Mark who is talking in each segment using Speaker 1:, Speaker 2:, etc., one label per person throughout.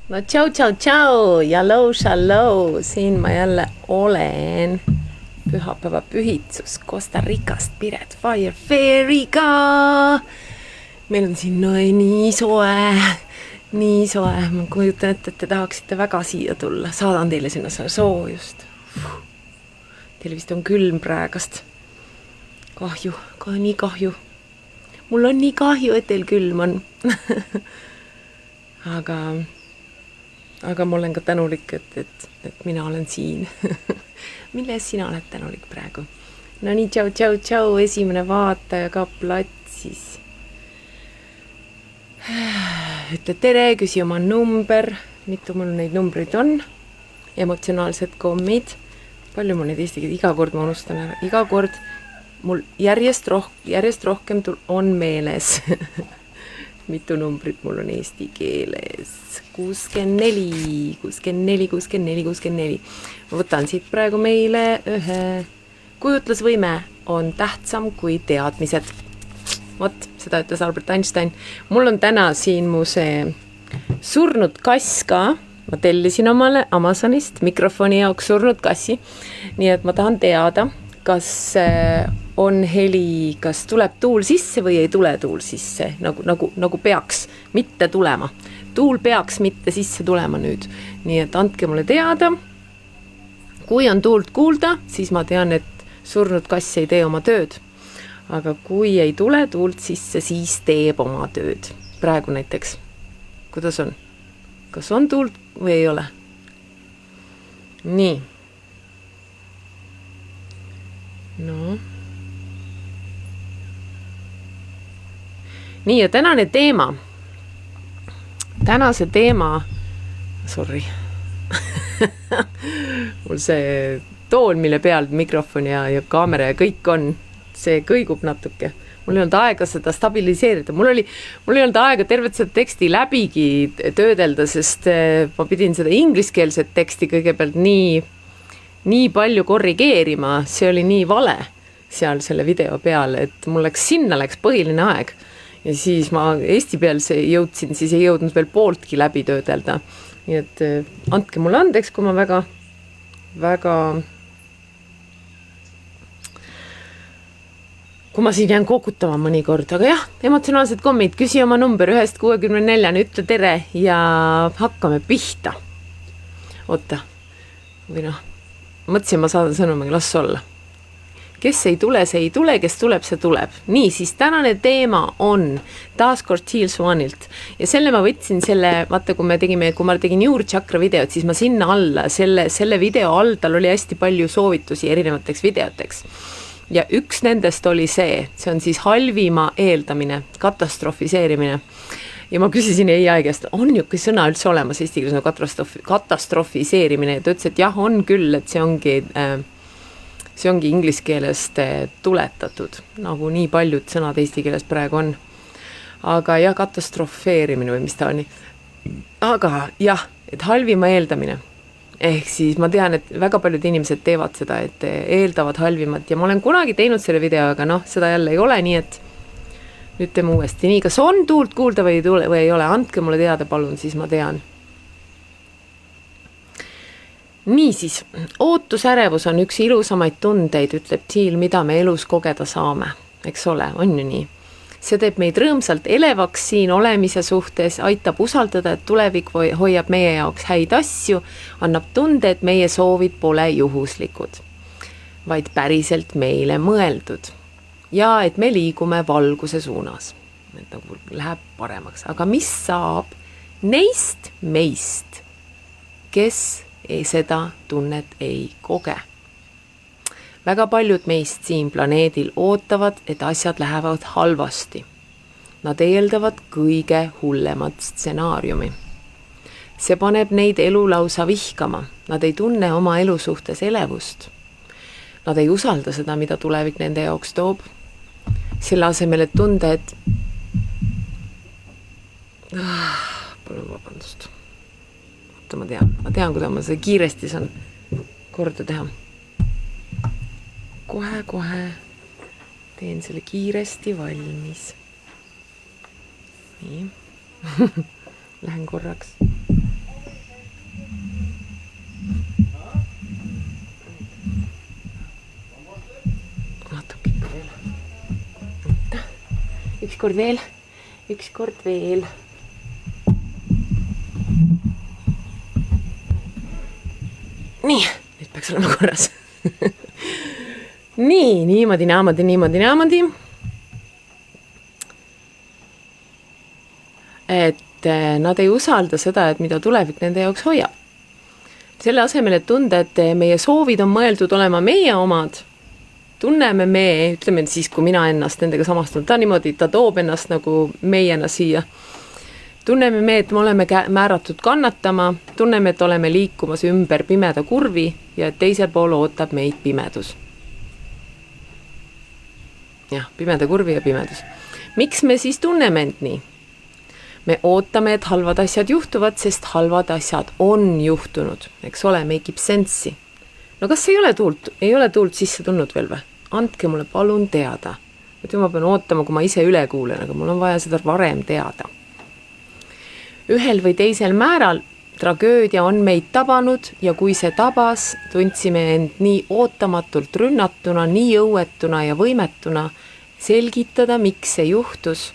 Speaker 1: No tšau, jalou, šalou, siin ma jälle olen. Pühapäeva pühitsus Costa Ricast Piret Fire Fairy'ga. Meil on siin nii soe. Ma kujutan ette, et te tahaksite väga siia tulla. Saadan teile sinna soojust. Teil vist on külm praegast. Kahju, nii kahju. Mul on nii kahju, et teil külm on. Aga ma olen ka tänulik, et mina olen siin. Mille eest sina oled tänulik praegu? No nii, tšau, esimene vaataja ka platsis. Ütle tere, küsi oma number, mitu mul neid numbreid on, emotsionaalsed kommid, palju mul neid eesti keeles, iga kord ma unustan ära, iga kord mul järjest rohkem on meeles. Mitu numbrit mul on eesti keeles? 64. Ma võtan siit praegu meile ühe. Kujutlusvõime on tähtsam kui teadmised. Vot, seda ütles Albert Einstein. Mul on täna siin mu see surnud kass ka. Ma tellisin omale Amazonist mikrofoni jaoks surnud kassi. Nii et ma tahan teada, kas on heli, kas tuleb tuul sisse või ei tule tuul sisse, nagu peaks mitte tulema. Tuul peaks mitte sisse tulema nüüd. Nii et andke mulle teada. Kui on tuult kuulda, siis ma tean, et surnud kass ei tee oma tööd. Aga kui ei tule tuult sisse, siis teeb oma tööd. Praegu näiteks. Kuidas on? Kas on tuult või ei ole? Nii. No. Nii ja tänase teema, sorry, mul see tool, mille peal mikrofon ja kaamera ja kõik on, see kõigub natuke. Mul ei olnud aega seda stabiliseerida. Mul ei olnud aega tervet seda teksti läbigi töödelda, sest ma pidin seda ingliskeelset teksti kõigepealt nii palju korrigeerima. See oli nii vale seal selle video peal, et mul sinna läks põhiline aeg. Ja siis ma eesti peal jõudsin, siis ei jõudnud veel pooltki läbi töödelda. Nii et andke mulle andeks, kui ma väga kui ma siin jään kokutama mõnikord. Aga jah, emotsionaalsed kommid, küsi oma number 1-64, ütle tere ja hakkame pihta. Oota, või mõtlesin, ma saadan sõnumiga, las olla. Kes ei tule, see ei tule, kes tuleb, see tuleb. Nii, siis tänane teema on taaskord Teal Swanilt. Ja selle ma võtsin vaata, kui ma tegin juurchakra videot, siis ma sinna alla, selle video all, tal oli hästi palju soovitusi erinevateks videoteks. Ja üks nendest oli see on siis halvima eeldamine, katastrofiseerimine. Ja ma küsisin AI käest, on niuke sõna üldse olemas eesti keeles katastrofiseerimine. Ja ta ütles, et jah, on küll, et see ongi inglise keelest tuletatud, nagu nii paljud sõnad eesti keeles praegu on. Aga jah, katastrofeerimine või mis ta on. Aga jah, et halvima eeldamine. Ehk siis ma tean, et väga paljud inimesed teevad seda, et eeldavad halvimat. Ja ma olen kunagi teinud selle video, aga seda jälle ei ole, nii et nüüd teeme uuesti. Nii, kas on tuult kuulda või ei ole? Andke mulle teada, palun, siis ma tean. Niisiis, ootusärevus on üks ilusamaid tundeid, ütleb Teal, mida me elus kogeda saame. Eks ole, on ju nii. See teeb meid rõõmsalt elevaks siin olemise suhtes, aitab usaldada, et tulevik hoiab meie jaoks häid asju, annab tunde, et meie soovid pole juhuslikud, vaid päriselt meile mõeldud. Ja et me liigume valguse suunas. Et nagu läheb paremaks. Aga mis saab neist meist, kes seda tunnet ei koge? Väga paljud meist siin planeedil ootavad, et asjad lähevad halvasti. Nad eeldavad kõige hullemat stsenaariumi. See paneb neid elu lausa vihkama. Nad ei tunne oma elu suhtes elevust. Nad ei usalda seda, mida tulevik nende jaoks toob. Selle asemel, et tunda, et palun vabandust. Ma tean, kuidas ma seda kiiresti saan korda teha. Kohe teen selle kiiresti valmis. Nii. Lähen korraks. üks kord veel. Nii, nüüd peaks olema korras. niimoodi. Et nad ei usalda seda, et mida tulevik nende jaoks hoiab. Selle asemel, et tunda, et meie soovid on mõeldud olema meie omad, tunneme me, ütleme siis, kui mina ennast nendega samastun, ta toob ennast nagu meiena siia. Tunneme me, et me oleme määratud kannatama, tunneme, et oleme liikumas ümber pimeda kurvi ja et teisel pool ootab meid pimedus. Jah, pimeda kurvi ja pimedus. Miks me siis tunneme end nii? Me ootame, et halvad asjad juhtuvad, sest halvad asjad on juhtunud. Eks ole, make ib sensi. No kas ei ole tuult sisse tulnud veel või? Andke mulle palun teada. Et ma pean ootama, kui ma ise üle kuulen, aga mul on vaja seda varem teada. Ühel või teisel määral tragöödia on meid tabanud ja kui see tabas, tundsime end nii ootamatult rünnatuna, nii õuetuna ja võimetuna selgitada, miks see juhtus,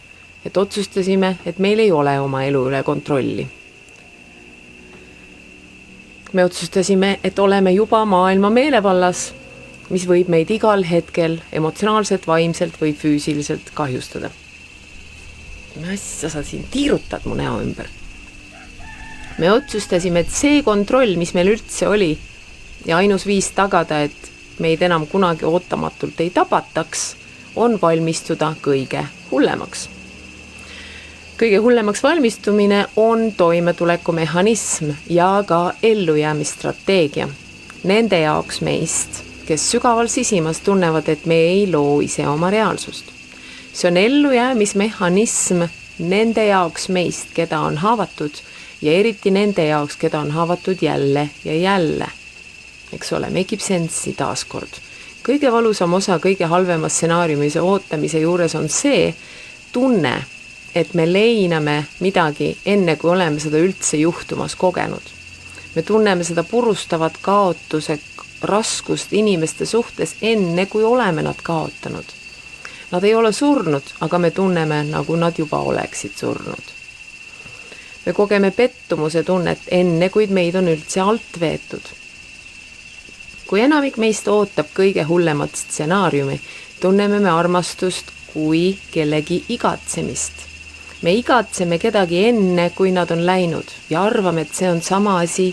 Speaker 1: et otsustasime, et meil ei ole oma elu üle kontrolli. Me otsustasime, et oleme juba maailma meelevallas, mis võib meid igal hetkel emotsionaalselt, vaimselt või füüsiliselt kahjustada. Mis asja sa siin tiirutad mu näo ümber? Me otsustasime, et see kontroll, mis meil üldse oli ja ainus viis tagada, et meid enam kunagi ootamatult ei tabataks, on valmistuda kõige hullemaks. Kõige hullemaks valmistumine on toimetulekumehhanism ja ka ellujäämisstrateegia. Nende jaoks meist, kes sügaval sisimas tunnevad, et me ei loo ise oma reaalsust. See on ellujäämismehhanism nende jaoks meist, keda on haavatud ja eriti nende jaoks, keda on haavatud jälle ja jälle. Eks ole, make ib sensi taaskord. Kõige valusam osa kõige halvema stsenaariumise ootamise juures on see tunne, et me leiname midagi enne, kui oleme seda üldse juhtumas kogenud. Me tunneme seda purustavat kaotuse raskust inimeste suhtes enne, kui oleme nad kaotanud. Nad ei ole surnud, aga me tunneme, nagu nad juba oleksid surnud. Me kogeme pettumuse tunnet enne, kuid meid on üldse alt veetud. Kui enamik meist ootab kõige hullemat stsenaariumi, tunneme me armastust kui kellegi igatsemist. Me igatseme kedagi enne, kui nad on läinud ja arvame, et see on sama asi,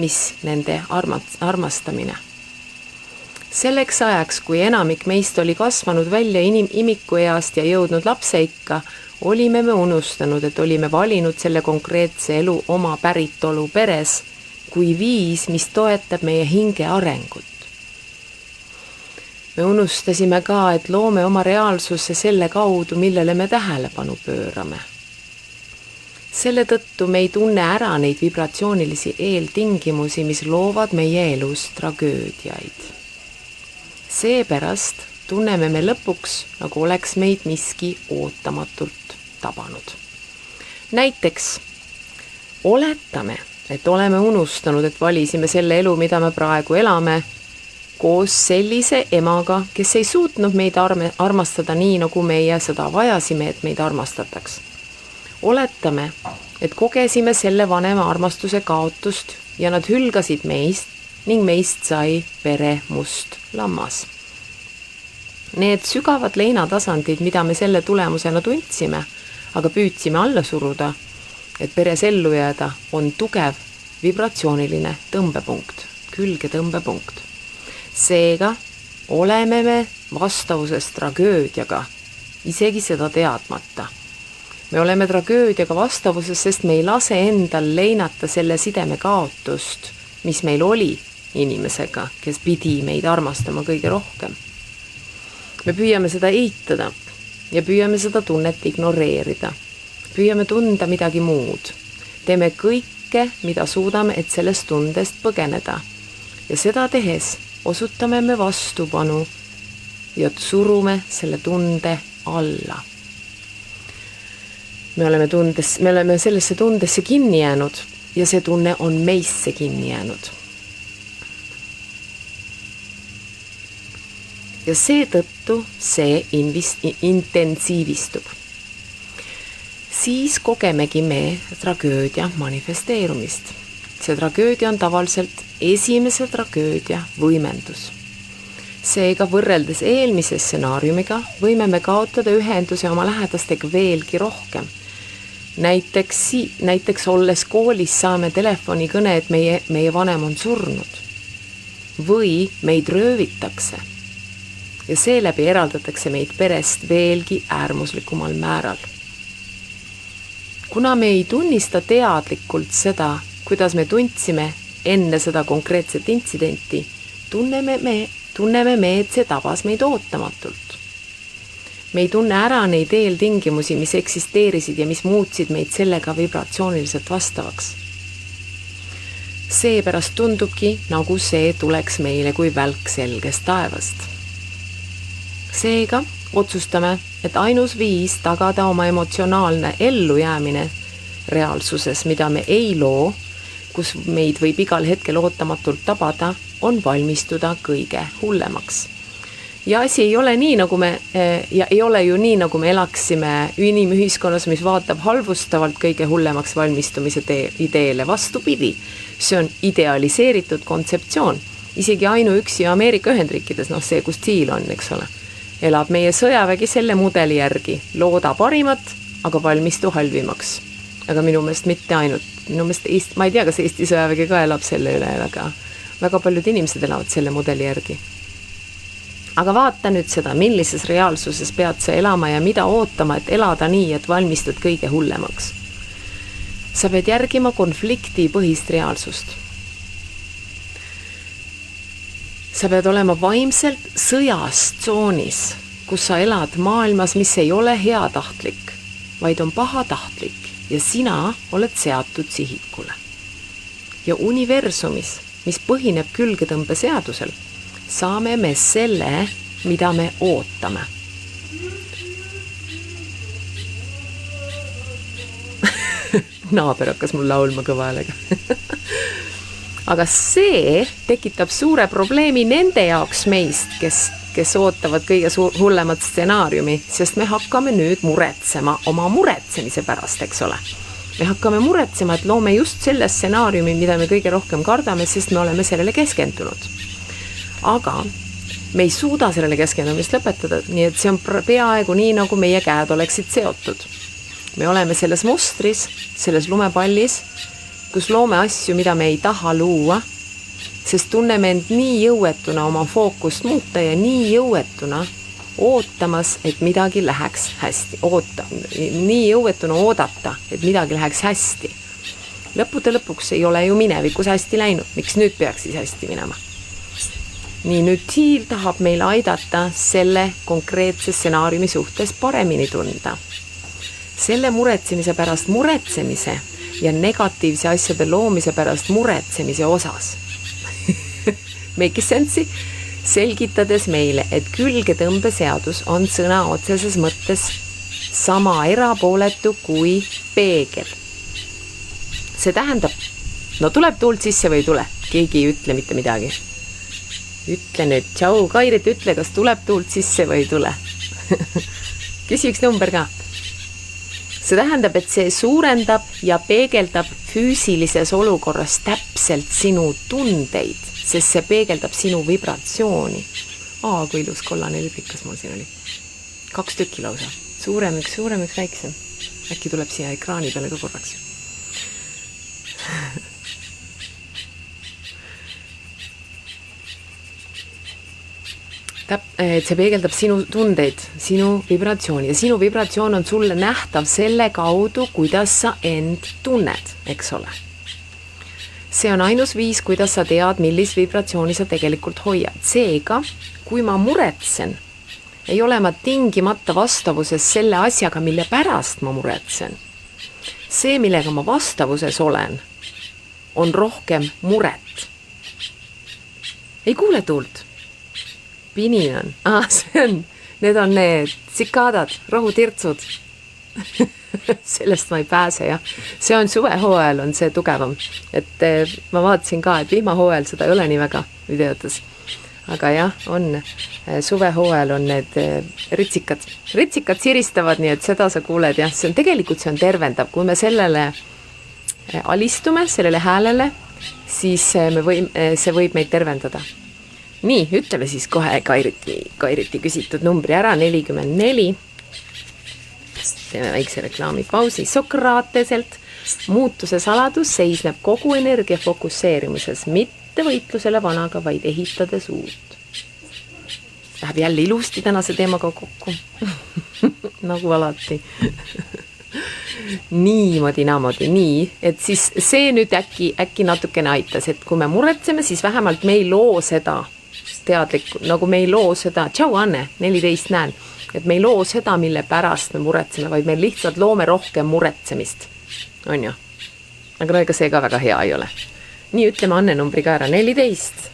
Speaker 1: mis nende armastamine. Selleks ajaks, kui enamik meist oli kasvanud välja imikueast ja jõudnud lapseikka, olime me unustanud, et olime valinud selle konkreetse elu oma päritolu peres kui viis, mis toetab meie hinge arengut. Me unustasime ka, et loome oma reaalsuse selle kaudu, millele me tähelepanu pöörame. Selle tõttu me ei tunne ära neid vibratsioonilisi eeltingimusi, mis loovad meie elus tragöödiaid. Seepärast tunneme me lõpuks, nagu oleks meid miski ootamatult tabanud. Näiteks oletame, et oleme unustanud, et valisime selle elu, mida me praegu elame, koos sellise emaga, kes ei suutnud meid armastada nii, nagu meie seda vajasime, et meid armastataks. Oletame, et kogesime selle vanema armastuse kaotust ja nad hülgasid meist ning meist sai pere must lammas. Need sügavad leinatasandid, mida me selle tulemusena tundsime, aga püüdsime alla suruda, et peres ellu jääda, on tugev vibratsiooniline tõmbepunkt, külge tõmbepunkt. Seega oleme me vastavuses tragöödiaga, isegi seda teadmata. Me oleme tragöödiaga vastavuses, sest me ei lase endal leinata selle sideme kaotust, mis meil oli inimesega, kes pidi meid armastama kõige rohkem. Me püüame seda eitada ja püüame seda tunnet ignoreerida. Püüame tunda midagi muud. Teeme kõike, mida suudame, et sellest tundest põgeneda. Ja seda tehes osutame me vastupanu ja surume selle tunde alla. Me oleme sellesse tundesse kinni jäänud ja see tunne on meisse kinni jäänud. ja seetõttu see intensiivistub. Siis kogemegi me tragöödia manifesteerumist. See tragöödia on tavaliselt esimese tragöödia võimendus. Seega võrreldes eelmise stsenaariumiga võime me kaotada ühenduse oma lähedastega veelgi rohkem. Näiteks olles koolis saame telefonikõne, et meie vanem on surnud. Või meid röövitakse. Ja seeläbi eraldatakse meid perest veelgi äärmuslikumal määral. Kuna me ei tunnista teadlikult seda, kuidas me tundsime enne seda konkreetset intsidenti, tunneme me, et see tabas meid ootamatult. Me ei tunne ära neid eeltingimusi, mis eksisteerisid ja mis muutsid meid sellega vibratsiooniliselt vastavaks. Seepärast tundubki, nagu see tuleks meile kui välk selgest taevast. Seega otsustame, et ainus viis tagada oma emotsionaalne ellujäämine reaalsuses, mida me ei loo, kus meid võib igal hetkel ootamatult tabada, on valmistuda kõige hullemaks. Ja asi ei ole nii, ei ole ju nii, nagu me elaksime inimühiskonnas, mis vaatab halvustavalt kõige hullemaks valmistumise ideele. Vastupidi, see on idealiseeritud kontseptsioon. Isegi ainuüksi Ameerika Ühendriikides, see kus Thiel on, eks ole, elab meie sõjavägi selle mudeli järgi. Looda parimat, aga valmistu halvimaks. Aga minu meelest mitte ainult. Minu meelest ma ei tea, kas Eesti sõjavägi ka elab selle üle, aga väga paljud inimesed elavad selle mudeli järgi. Aga vaata nüüd seda, millises reaalsuses pead sa elama ja mida ootama, et elada nii, et valmistud kõige hullemaks. Sa pead järgima konflikti põhist reaalsust. Sa pead olema vaimselt sõjast tsoonis, kus sa elad maailmas, mis ei ole heatahtlik, vaid on pahatahtlik ja sina oled seatud sihikule. Ja universumis, mis põhineb külgetõmbe seadusel, saame me selle, mida me ootame. Naaber hakkas mul laulma kõva häälega. Aga see tekitab suure probleemi nende jaoks meist, kes ootavad kõige hullemat stsenaariumi, sest me hakkame nüüd muretsema oma muretsemise pärast, eks ole. Me hakkame muretsema, et loome just selle stsenaariumi, mida me kõige rohkem kardame, sest me oleme sellele keskendunud. Aga me ei suuda sellele keskendumist lõpetada, nii et see on peaaegu nii, nagu meie käed oleksid seotud. Me oleme selles mustris, selles lumepallis, kus loome asju, mida me ei taha luua, sest tunneme end nii jõuetuna oma fookust muuta ja nii jõuetuna ootamas, et midagi läheks hästi. Nii jõuetuna oodata, et midagi läheks hästi. Lõppude lõpuks ei ole ju minevikus hästi läinud. Miks nüüd peaks siis hästi minema? Nii nüüd Thiel tahab meil aidata selle konkreetse stsenaariumi suhtes paremini tunda. Selle muretsemise pärast muretsemise ja negatiivse asjade loomise pärast muretsemise osas. Make sense'i? Selgitades meile, et külgetõmbe seadus on sõna otseses mõttes sama erapooletu kui peegel. See tähendab, tuleb tuult sisse või ei tule? Keegi ei ütle mitte midagi. Ütle nüüd, tšau, Kairit, ütle, kas tuleb tuult sisse või ei tule. Küsi üks number ka. See tähendab, et see suurendab ja peegeldab füüsilises olukorras täpselt sinu tundeid, sest see peegeldab sinu vibratsiooni. Kui ilus kollane liblikas mul siin oli. 2 tükki lausa. Suurem, üks väiksem. Äkki tuleb siia ekraani peale ka korraks. Et see peegeldab sinu tundeid, sinu vibratsiooni ja sinu vibratsioon on sulle nähtav selle kaudu, kuidas sa end tunned, eks ole. See on ainus viis, kuidas sa tead, millist vibratsiooni sa tegelikult hoiad. Seega, kui ma muretsen, ei ole ma tingimata vastavuses selle asjaga, mille pärast ma muretsen. See, millega ma vastavuses olen, on rohkem muret. Ei kuule tuult. Pininan. Need on need sikaadad, rohutirtsud. Sellest ma ei pääse, jah. See on suvehooajal on see tugevam. Et ma vaatasin ka, et vihmahooajal seda ei ole nii väga videotes. aga jah, on suvehooajal on need ritsikad siristavad, nii et seda sa kuuled, jah, see on tervendav, kui me sellele alistume, sellele häälele, siis see võib meid tervendada. Nii, ütleme siis kohe Kairiti küsitud numbri ära, 44. Teeme väikse reklaamipausi. Sokrateselt muutuse saladus seisneb kogu energia fokusseerimuses, mitte võitlusele vanaga, vaid ehitades uut. Läheb jälle ilusti tänase teemaga kokku. Nagu alati. Niimoodi, nii, et siis see nüüd äkki natukene aitas, et kui me muretseme, siis vähemalt me ei loo seda teadlikku, nagu me ei loo seda, tšau Anne, 14 näen, et me ei loo seda, mille pärast me muretseme, vaid me lihtsalt loome rohkem muretsemist. On ju? Aga no ega see ka väga hea ei ole. Nii ütleme Anne numbri ka ära, 14.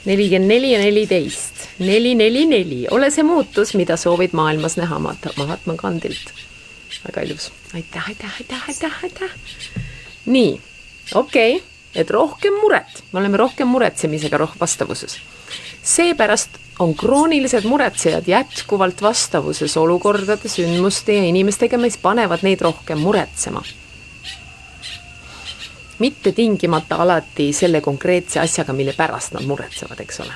Speaker 1: 44 ja 14. 444. Ole see muutus, mida soovid maailmas näha Mahatma Gandilt. Väga ilus. Aitäh. Nii, okei, et rohkem muret. Me oleme rohkem muretsemisega vastavuses. Seepärast on kroonilised muretsejad jätkuvalt vastavuses olukordade, sündmuste ja inimestega, mis panevad neid rohkem muretsema. Mitte tingimata alati selle konkreetse asjaga, mille pärast nad muretsevad, eks ole.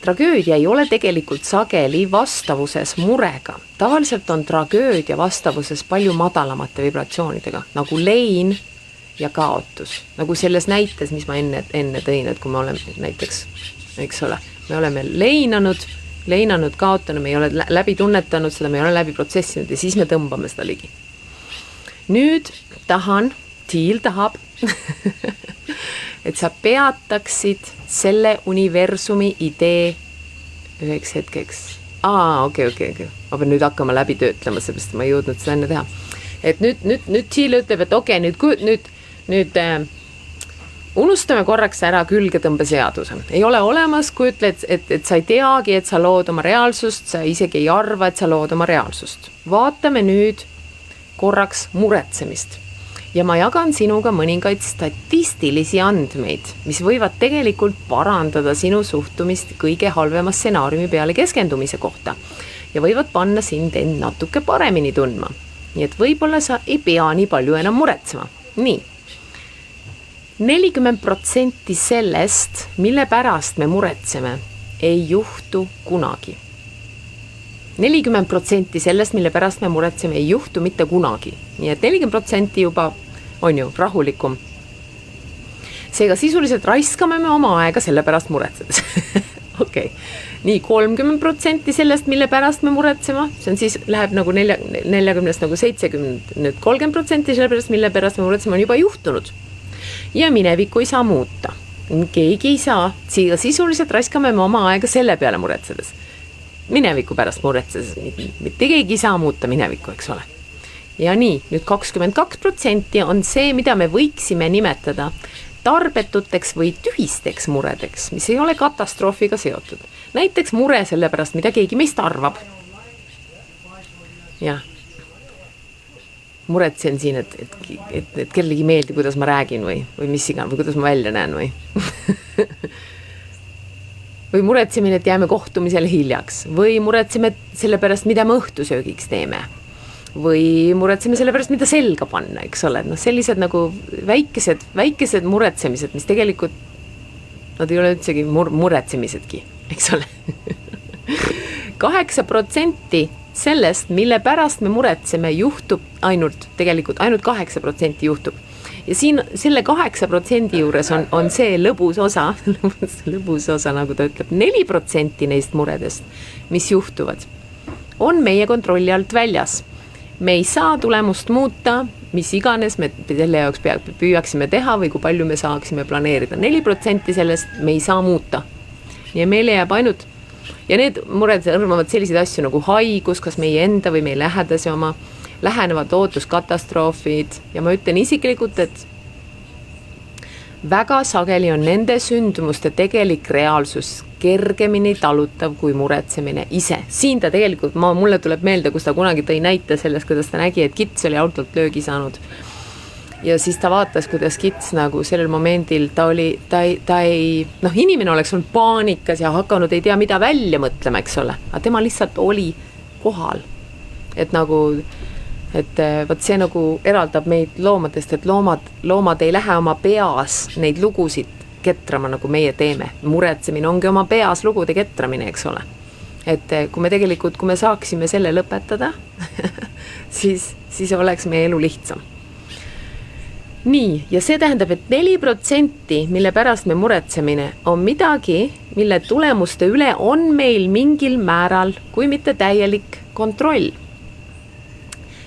Speaker 1: Tragöödia ei ole tegelikult sageli vastavuses murega. Tavaliselt on tragöödia vastavuses palju madalamate vibratsioonidega, nagu lein ja kaotus. Nagu selles näites, mis ma enne tõin, et kui me oleme näiteks, eks ole, me oleme leinanud, kaotanud, me ei ole läbi tunnetanud seda, me ei ole läbi protsessinud ja siis me tõmbame seda ligi. Nüüd Tiil tahab, et sa peataksid selle universumi idee üheks hetkeks. Okei. Ma pean nüüd hakkama läbi töötlema, seepärast ma ei jõudnud seda enne teha. Et nüüd Tiil ütleb, et okei, nüüd unustame korraks ära külgetõmbeseaduse. Ei ole olemas, kui ütled, et sa ei teagi, et sa lood oma reaalsust, sa isegi ei arva, et sa lood oma reaalsust. Vaatame nüüd korraks muretsemist. Ja ma jagan sinuga mõningaid statistilisi andmeid, mis võivad tegelikult parandada sinu suhtumist kõige halvema stsenaariumi peale keskendumise kohta ja võivad panna sind end natuke paremini tundma. Nii et võib-olla sa ei pea nii palju enam muretsema. Nii. 40% sellest, mille pärast me muretseme, ei juhtu kunagi. 40% sellest, mille pärast me muretseme, ei juhtu mitte kunagi. Nii et 40% juba on ju rahulikum. Seega sisuliselt raiskame me oma aega selle pärast muretsedes. Okei. Nii 30% sellest, mille pärast me muretsema, see on siis, läheb nagu 40-st nagu 70. Nüüd 30% selle pärast, mille pärast me muretsema, on juba juhtunud. Ja minevikku ei saa muuta. Keegi ei saa. Sisuliselt raiskame me oma aega selle peale muretsedes. Mineviku pärast muretsedes. Mitte keegi ei saa muuta minevikku, eks ole. Ja nii, nüüd 22% on see, mida me võiksime nimetada tarbetuteks või tühisteks muredeks, mis ei ole katastroofiga seotud. Näiteks mure selle pärast, mida keegi meist arvab. Jah. Muretsen siin, et kellegi meeldi, kuidas ma räägin või mis igan, või kuidas ma välja näen või. Või muretsemine, et jääme kohtumisele hiljaks. Või muretseme selle pärast, mida me õhtusöögiks teeme. Või muretseme selle pärast, mida selga panna, eks ole. No, sellised nagu väikesed muretsemised, mis tegelikult nad ei ole üldsegi muretsemisedki, eks ole. 8% sellest, mille pärast me muretseme, juhtub ainult 8% juhtub. Ja siin selle 8% juures on see lõbus osa, nagu ta ütleb, 4% neist muredest, mis juhtuvad, on meie kontrolli alt väljas. Me ei saa tulemust muuta, mis iganes me selle jaoks püüaksime teha või kui palju me saaksime planeerida. 4% sellest me ei saa muuta. Ja meile jääb ainult, ja need mured hõlmavad selliseid asju nagu haigus, kas meie enda või meie lähedase oma, lähenevad ootuskatastroofid ja ma ütlen isiklikult, et väga sageli on nende sündmuste tegelik reaalsus kergemini talutav kui muretsemine ise. Siin ta tegelikult, mulle tuleb meelde, kus ta kunagi tõi näite sellest, kuidas ta nägi, et kits oli autolt löögi saanud. ja siis ta vaatas, kuidas kits nagu sellel momendil ta ei, inimene oleks olnud paanikas ja hakanud ei tea mida välja mõtlema, eks ole, aga tema lihtsalt oli kohal. Et nagu, et võt see nagu eraldab meid loomadest, et loomad ei lähe oma peas neid lugusid ketrama, nagu meie teeme. Muretsemine ongi oma peas lugude ketramine, eks ole. Et kui me saaksime selle lõpetada, siis oleks meie elu lihtsam. Nii, ja see tähendab, et 4%, mille pärast me muretsemine, on midagi, mille tulemuste üle on meil mingil määral, kui mitte täielik kontroll.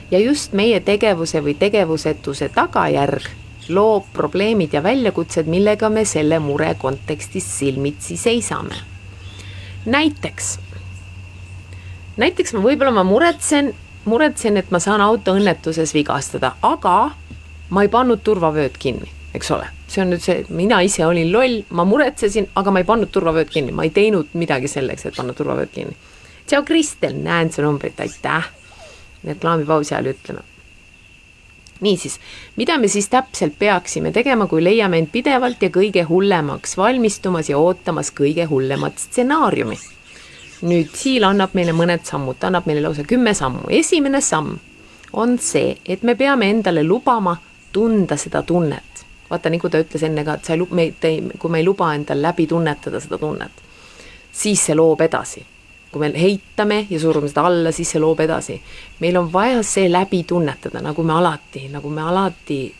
Speaker 1: Ja just meie tegevuse või tegevusetuse tagajärg loob probleemid ja väljakutsed, millega me selle mure kontekstis silmitsi seisame. Näiteks ma muretsen, et ma saan autoõnnetuses vigastada, aga ma ei pannud turvavööd kinni, eks ole. See on nüüd see, mina ise olin loll, ma muretsesin, aga ma ei pannud turvavööd kinni. Ma ei teinud midagi selleks, et panna turvavööd kinni. Tšau, Kristel, näen su numbrit, aitäh. Reklaamipausi ajal ütleme. Niisiis, mida me siis täpselt peaksime tegema, kui leiame end pidevalt ja kõige hullemaks valmistumas ja ootamas kõige hullemat stsenaariumi? Nüüd Siil annab meile mõned sammud, ta annab meile lausa 10 sammu. Esimene samm on see, et me peame endale lubama tunda seda tunnet. Vaata, nagu ta ütles enne ka, et kui me ei luba endal läbi tunnetada seda tunnet, siis see loob edasi. Kui me heitame ja surume seda alla, siis see loob edasi. Meil on vaja see läbi tunnetada, nagu me alati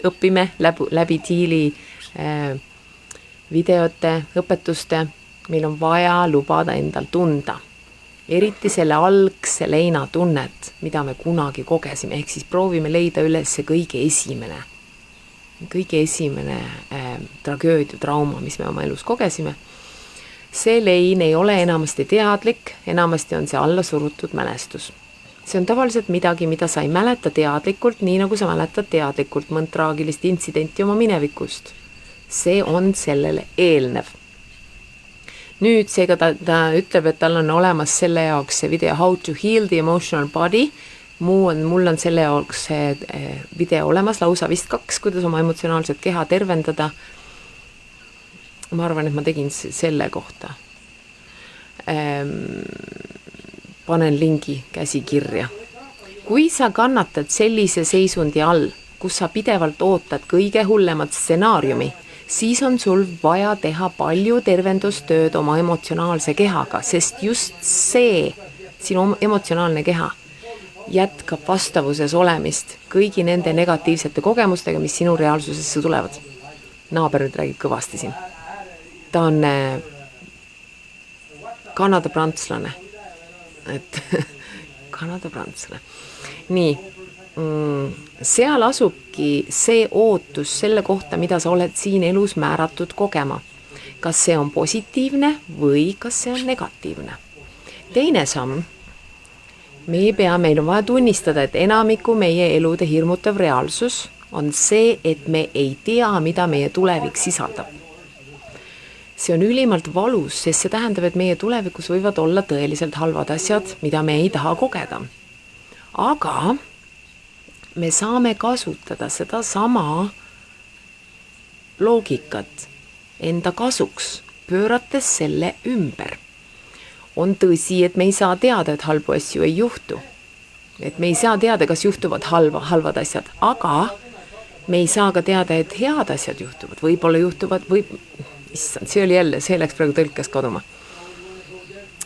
Speaker 1: õpime läbi Tiili videote, õpetuste. Meil on vaja lubada endal tunda. Eriti selle algse leina tunnet, mida me kunagi kogesime, ehk siis proovime leida üles see kõige esimene tragöödia, trauma, mis me oma elus kogesime. See lein ei ole enamasti teadlik, enamasti on see alla surutud mälestus. See on tavaliselt midagi, mida sa ei mäleta teadlikult, nii nagu sa mäletad teadlikult mõnd traagilist intsidenti oma minevikust. See on sellele eelnev. Nüüd seega ta ütleb, et tal on olemas selle jaoks see video How to Heal the Emotional Body. Mul on selle jaoks see video olemas, lausa vist 2, kuidas oma emotsionaalset keha tervendada. Ma arvan, et ma tegin selle kohta. Panen lingi käsikirja. Kui sa kannatad sellise seisundi all, kus sa pidevalt ootad kõige hullemat stsenaariumi, siis on sul vaja teha palju tervendustööd oma emotsionaalse kehaga, sest just see, sinu emotsionaalne keha, jätkab vastavuses olemist kõigi nende negatiivsete kogemustega, mis sinu reaalsusesse tulevad. Naaber nüüd räägib kõvasti siin. Ta on Kanada prantslane. Et Kanada prantslane. Nii, seal asubki see ootus selle kohta, mida sa oled siin elus määratud kogema. Kas see on positiivne või kas see on negatiivne? Teine samm, meil on vaja tunnistada, et enamiku meie elude hirmutav reaalsus on see, et me ei tea, mida meie tulevik sisaldab. See on ülimalt valus, sest see tähendab, et meie tulevikus võivad olla tõeliselt halvad asjad, mida me ei taha kogeda. Aga me saame kasutada seda sama loogikat enda kasuks, pöörates selle ümber. On tõsi, et me ei saa teada, et halbu asju ei juhtu. Et me ei saa teada, kas juhtuvad halvad asjad, aga me ei saa ka teada, et head asjad juhtuvad. Võib-olla juhtuvad, see oli jälle, see läks praegu tõlkes kaduma.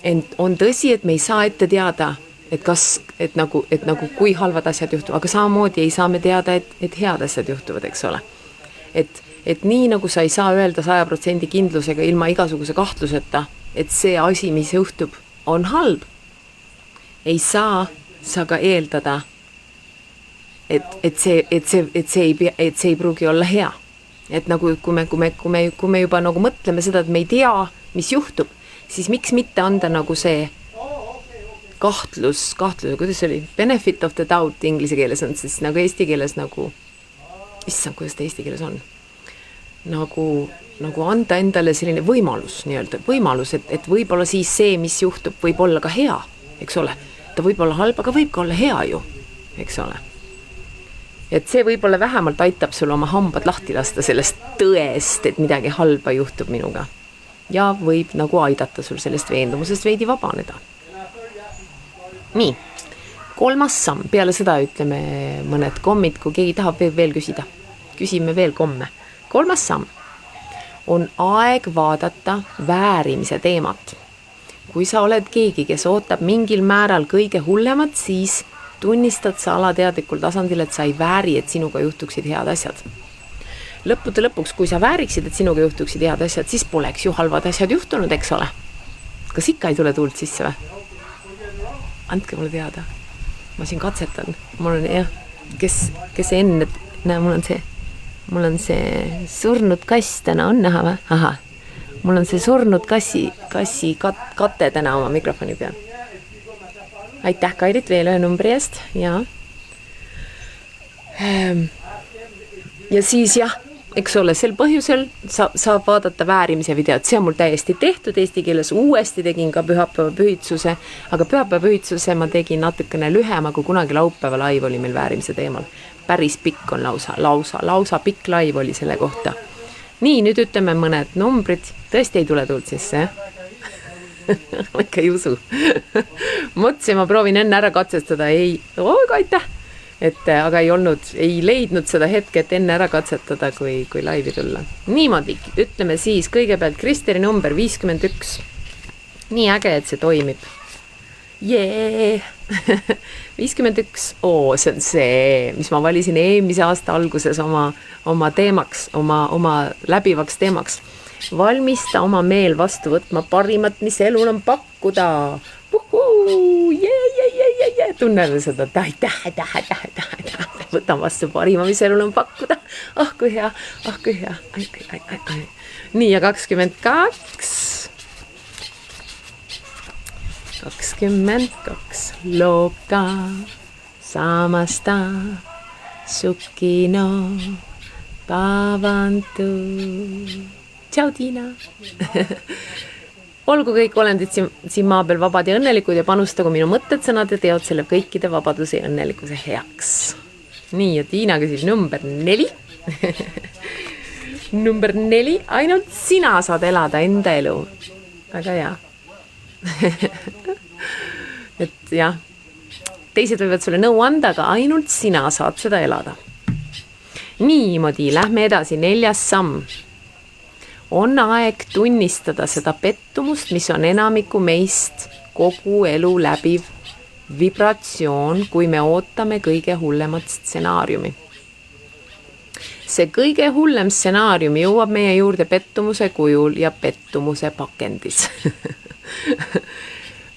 Speaker 1: Ent on tõsi, et me ei saa ette teada, et nagu kui halvad asjad juhtuvad, aga samamoodi ei saa me teada, et head asjad juhtuvad, eks ole. Et nii nagu sa ei saa öelda 100% kindlusega ilma igasuguse kahtluseta, et see asi, mis juhtub, on halb. Ei saa sa ka eeldada, et see ei pruugi olla hea. Et nagu kui me juba nagu mõtleme seda, et me ei tea, mis juhtub, siis miks mitte anda nagu see kahtlus, kuidas see oli? Benefit of the doubt inglise keeles on siis nagu eesti keeles nagu, issand, kuidas ta eesti keeles on? Nagu anda endale selline võimalus, et võib-olla siis see, mis juhtub, võib olla ka hea, eks ole. Ta võib olla halb, aga võib ka olla hea ju, eks ole. et see võib-olla vähemalt aitab sul oma hambad lahti lasta sellest tõest, et midagi halba juhtub minuga. Ja võib nagu aidata sul sellest veendumusest veidi vabaneda. Nii, 3. samm, peale seda ütleme mõned kommid, kui keegi tahab veel küsida. Küsime veel komme. 3. samm on aeg vaadata väärimise teemat. Kui sa oled keegi, kes ootab mingil määral kõige hullemat, siis tunnistad sa alateadlikul tasandil, et sa ei vääri, et sinuga juhtuksid head asjad. Lõppude lõpuks, kui sa vääriksid, et sinuga juhtuksid head asjad, siis poleks ju halvad asjad juhtunud, eks ole. Kas ikka ei tule tuult sisse või? Andke mulle teada. Ma siin katsetan. Mul on jah, kes enne, näe, mul on see surnud kass täna, on näha või? Aha, mul on see surnud kassi kate täna oma mikrofoni peal. Aitäh, Kairit, veel ühe numbri eest. Ja siis jah, eks ole, sel põhjusel saab vaadata väärimise videot. See on mul täiesti tehtud eesti keeles. Uuesti tegin ka pühapäeva pühitsuse, aga pühapäeva pühitsuse ma tegin natukene lühema, kui kunagi laupäeva live oli meil väärimise teemal. Päris pikk on lausa pikk live oli selle kohta. Nii, nüüd ütleme mõned numbrid. Tõesti ei tule tuult sisse, ma ikka ei usu. Mõtlesin, ma proovin enne ära katsestada. Aitäh! Aga ei leidnud seda hetke, et enne ära katsetada, kui laivi tulla. Niimoodi, ütleme siis kõigepealt Kristeri number 51. Nii äge, et see toimib. 51. See on see, mis ma valisin eelmise aasta alguses oma teemaks, oma läbivaks teemaks. Valmista oma meel vastu võtma parimat, mis elul on pakkuda. Tunneme seda. Võtan vastu parima, mis elul on pakkuda. Kui hea. Nii, ja 22. 22. Loka samasta sukino pavantu. Tšau, Tiina! Olgu kõik olendid siin maa peal vabad ja õnnelikud ja panustagu minu mõtted, sõnad ja teod selle kõikide vabaduse ja õnnelikkuse heaks. Nii, ja Tiina küsib number 4. Number 4. Ainult sina saad elada enda elu. Väga hea. Et jah, teised võivad sulle nõu anda, aga ainult sina saad seda elada. Niimoodi, lähme edasi. 4. samm. On aeg tunnistada seda pettumust, mis on enamiku meist kogu elu läbiv vibratsioon, kui me ootame kõige hullemat stsenaariumi. See kõige hullem stsenaarium jõuab meie juurde pettumuse kujul ja pettumuse pakendis.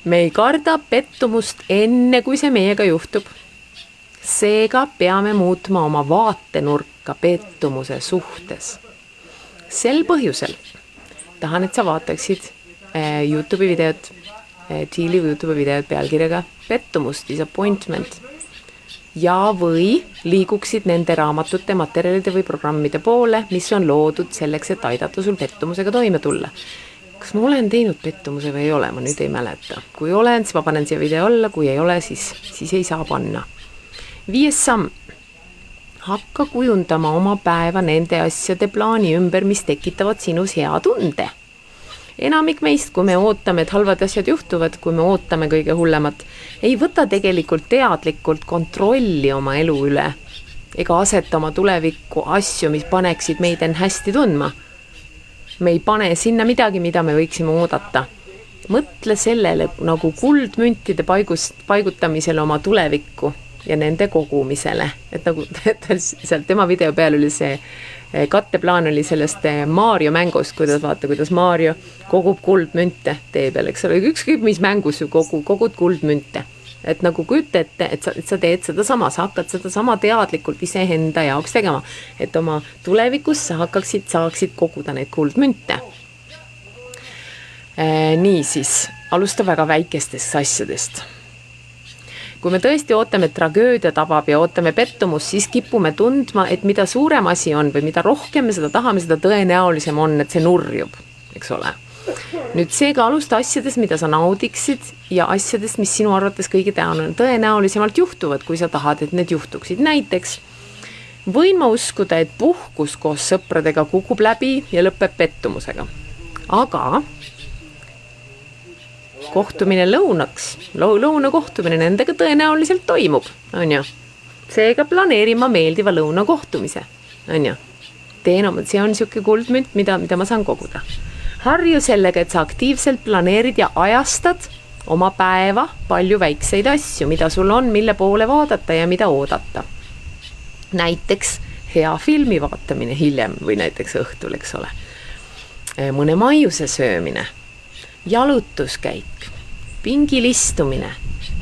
Speaker 1: Me ei karda pettumust enne, kui see meiega juhtub. Seega peame muutma oma vaatenurka pettumuse suhtes. Sel põhjusel tahan, et sa vaataksid YouTube'i videot, Tiili YouTube'i videot pealkirjaga pettumus, disappointment ja või liiguksid nende raamatute, materjalide või programmide poole, mis on loodud selleks, et aidata sul pettumusega toime tulla. Kas ma olen teinud pettumuse või ei ole, ma nüüd ei mäleta. Kui olen, siis ma panen siia video alla, kui ei ole, siis ei saa panna. 5. samm. Hakka kujundama oma päeva nende asjade plaani ümber, mis tekitavad sinus hea tunde. Enamik meist, kui me ootame, et halvad asjad juhtuvad, kui me ootame kõige hullemat, ei võta tegelikult teadlikult kontrolli oma elu üle ega aseta oma tulevikku asju, mis paneksid meid end hästi tundma. Me ei pane sinna midagi, mida me võiksime oodata. Mõtle sellele nagu kuldmüntide paigutamisele oma tulevikku ja nende kogumisele. Et nagu seal tema video peal oli see katteplaan oli sellest Mario mängust, kuidas Mario kogub kuldmünte tee peal, eks ole, ükskõik mis mängus ju kogud kuldmünte. Et nagu kujuta ette, et sa teed seda sama, sa hakkad seda sama teadlikult iseenda jaoks tegema, et oma tulevikus sa saaksid koguda neid kuldmünte. Niisiis, alusta väga väikestest asjadest. Kui me tõesti ootame tragöödia tabab ja ootame pettumus, siis kipume tundma, et mida suurem asi on või mida rohkem me seda tahame, seda tõenäolisem on, et see nurjub, eks ole. Nüüd seega alusta asjadest, mida sa naudiksid ja asjadest, mis sinu arvates kõige tõenäolisemalt juhtuvad, kui sa tahad, et need juhtuksid. Näiteks võin ma uskuda, et puhkus koos sõpradega kukub läbi ja lõpeb pettumusega. Aga kohtumine lõunaks, lõuna kohtumine nendega tõenäoliselt toimub, on ju. Seega planeerin ma meeldiva lõuna kohtumise, on ju. See on siuke kuldmünt, mida ma saan koguda. Harju sellega, et sa aktiivselt planeerid ja ajastad oma päeva palju väikseid asju, mida sul on, mille poole vaadata ja mida oodata. Näiteks hea filmi vaatamine hiljem või näiteks õhtul, eks ole. Mõne maiuse söömine, jalutuskäik, pingil istumine,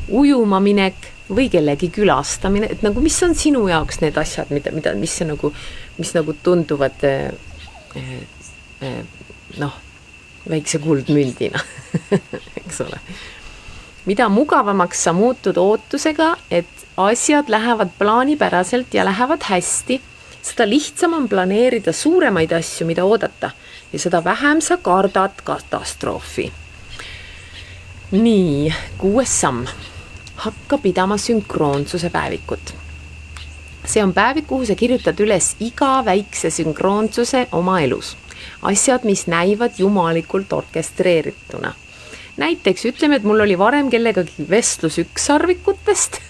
Speaker 1: ujuma minek või kellegi külastamine, et nagu mis on sinu jaoks need asjad, mis tunduvad väikse kuldmündina, eks ole. Mida mugavamaks sa muutud ootusega, et asjad lähevad plaanipäraselt ja lähevad hästi, seda lihtsam on planeerida suuremaid asju, mida oodata ja seda vähem sa kardad katastroofi. Nii, 6. samm. Hakka pidama sünkroonsuse päevikut. See on päevik, kuhu sa kirjutad üles iga väikse sünkroonsuse oma elus. Asjad, mis näivad jumalikult orkestreerituna. Näiteks ütleme, et mul oli varem kellegagi vestlus ükssarvikutest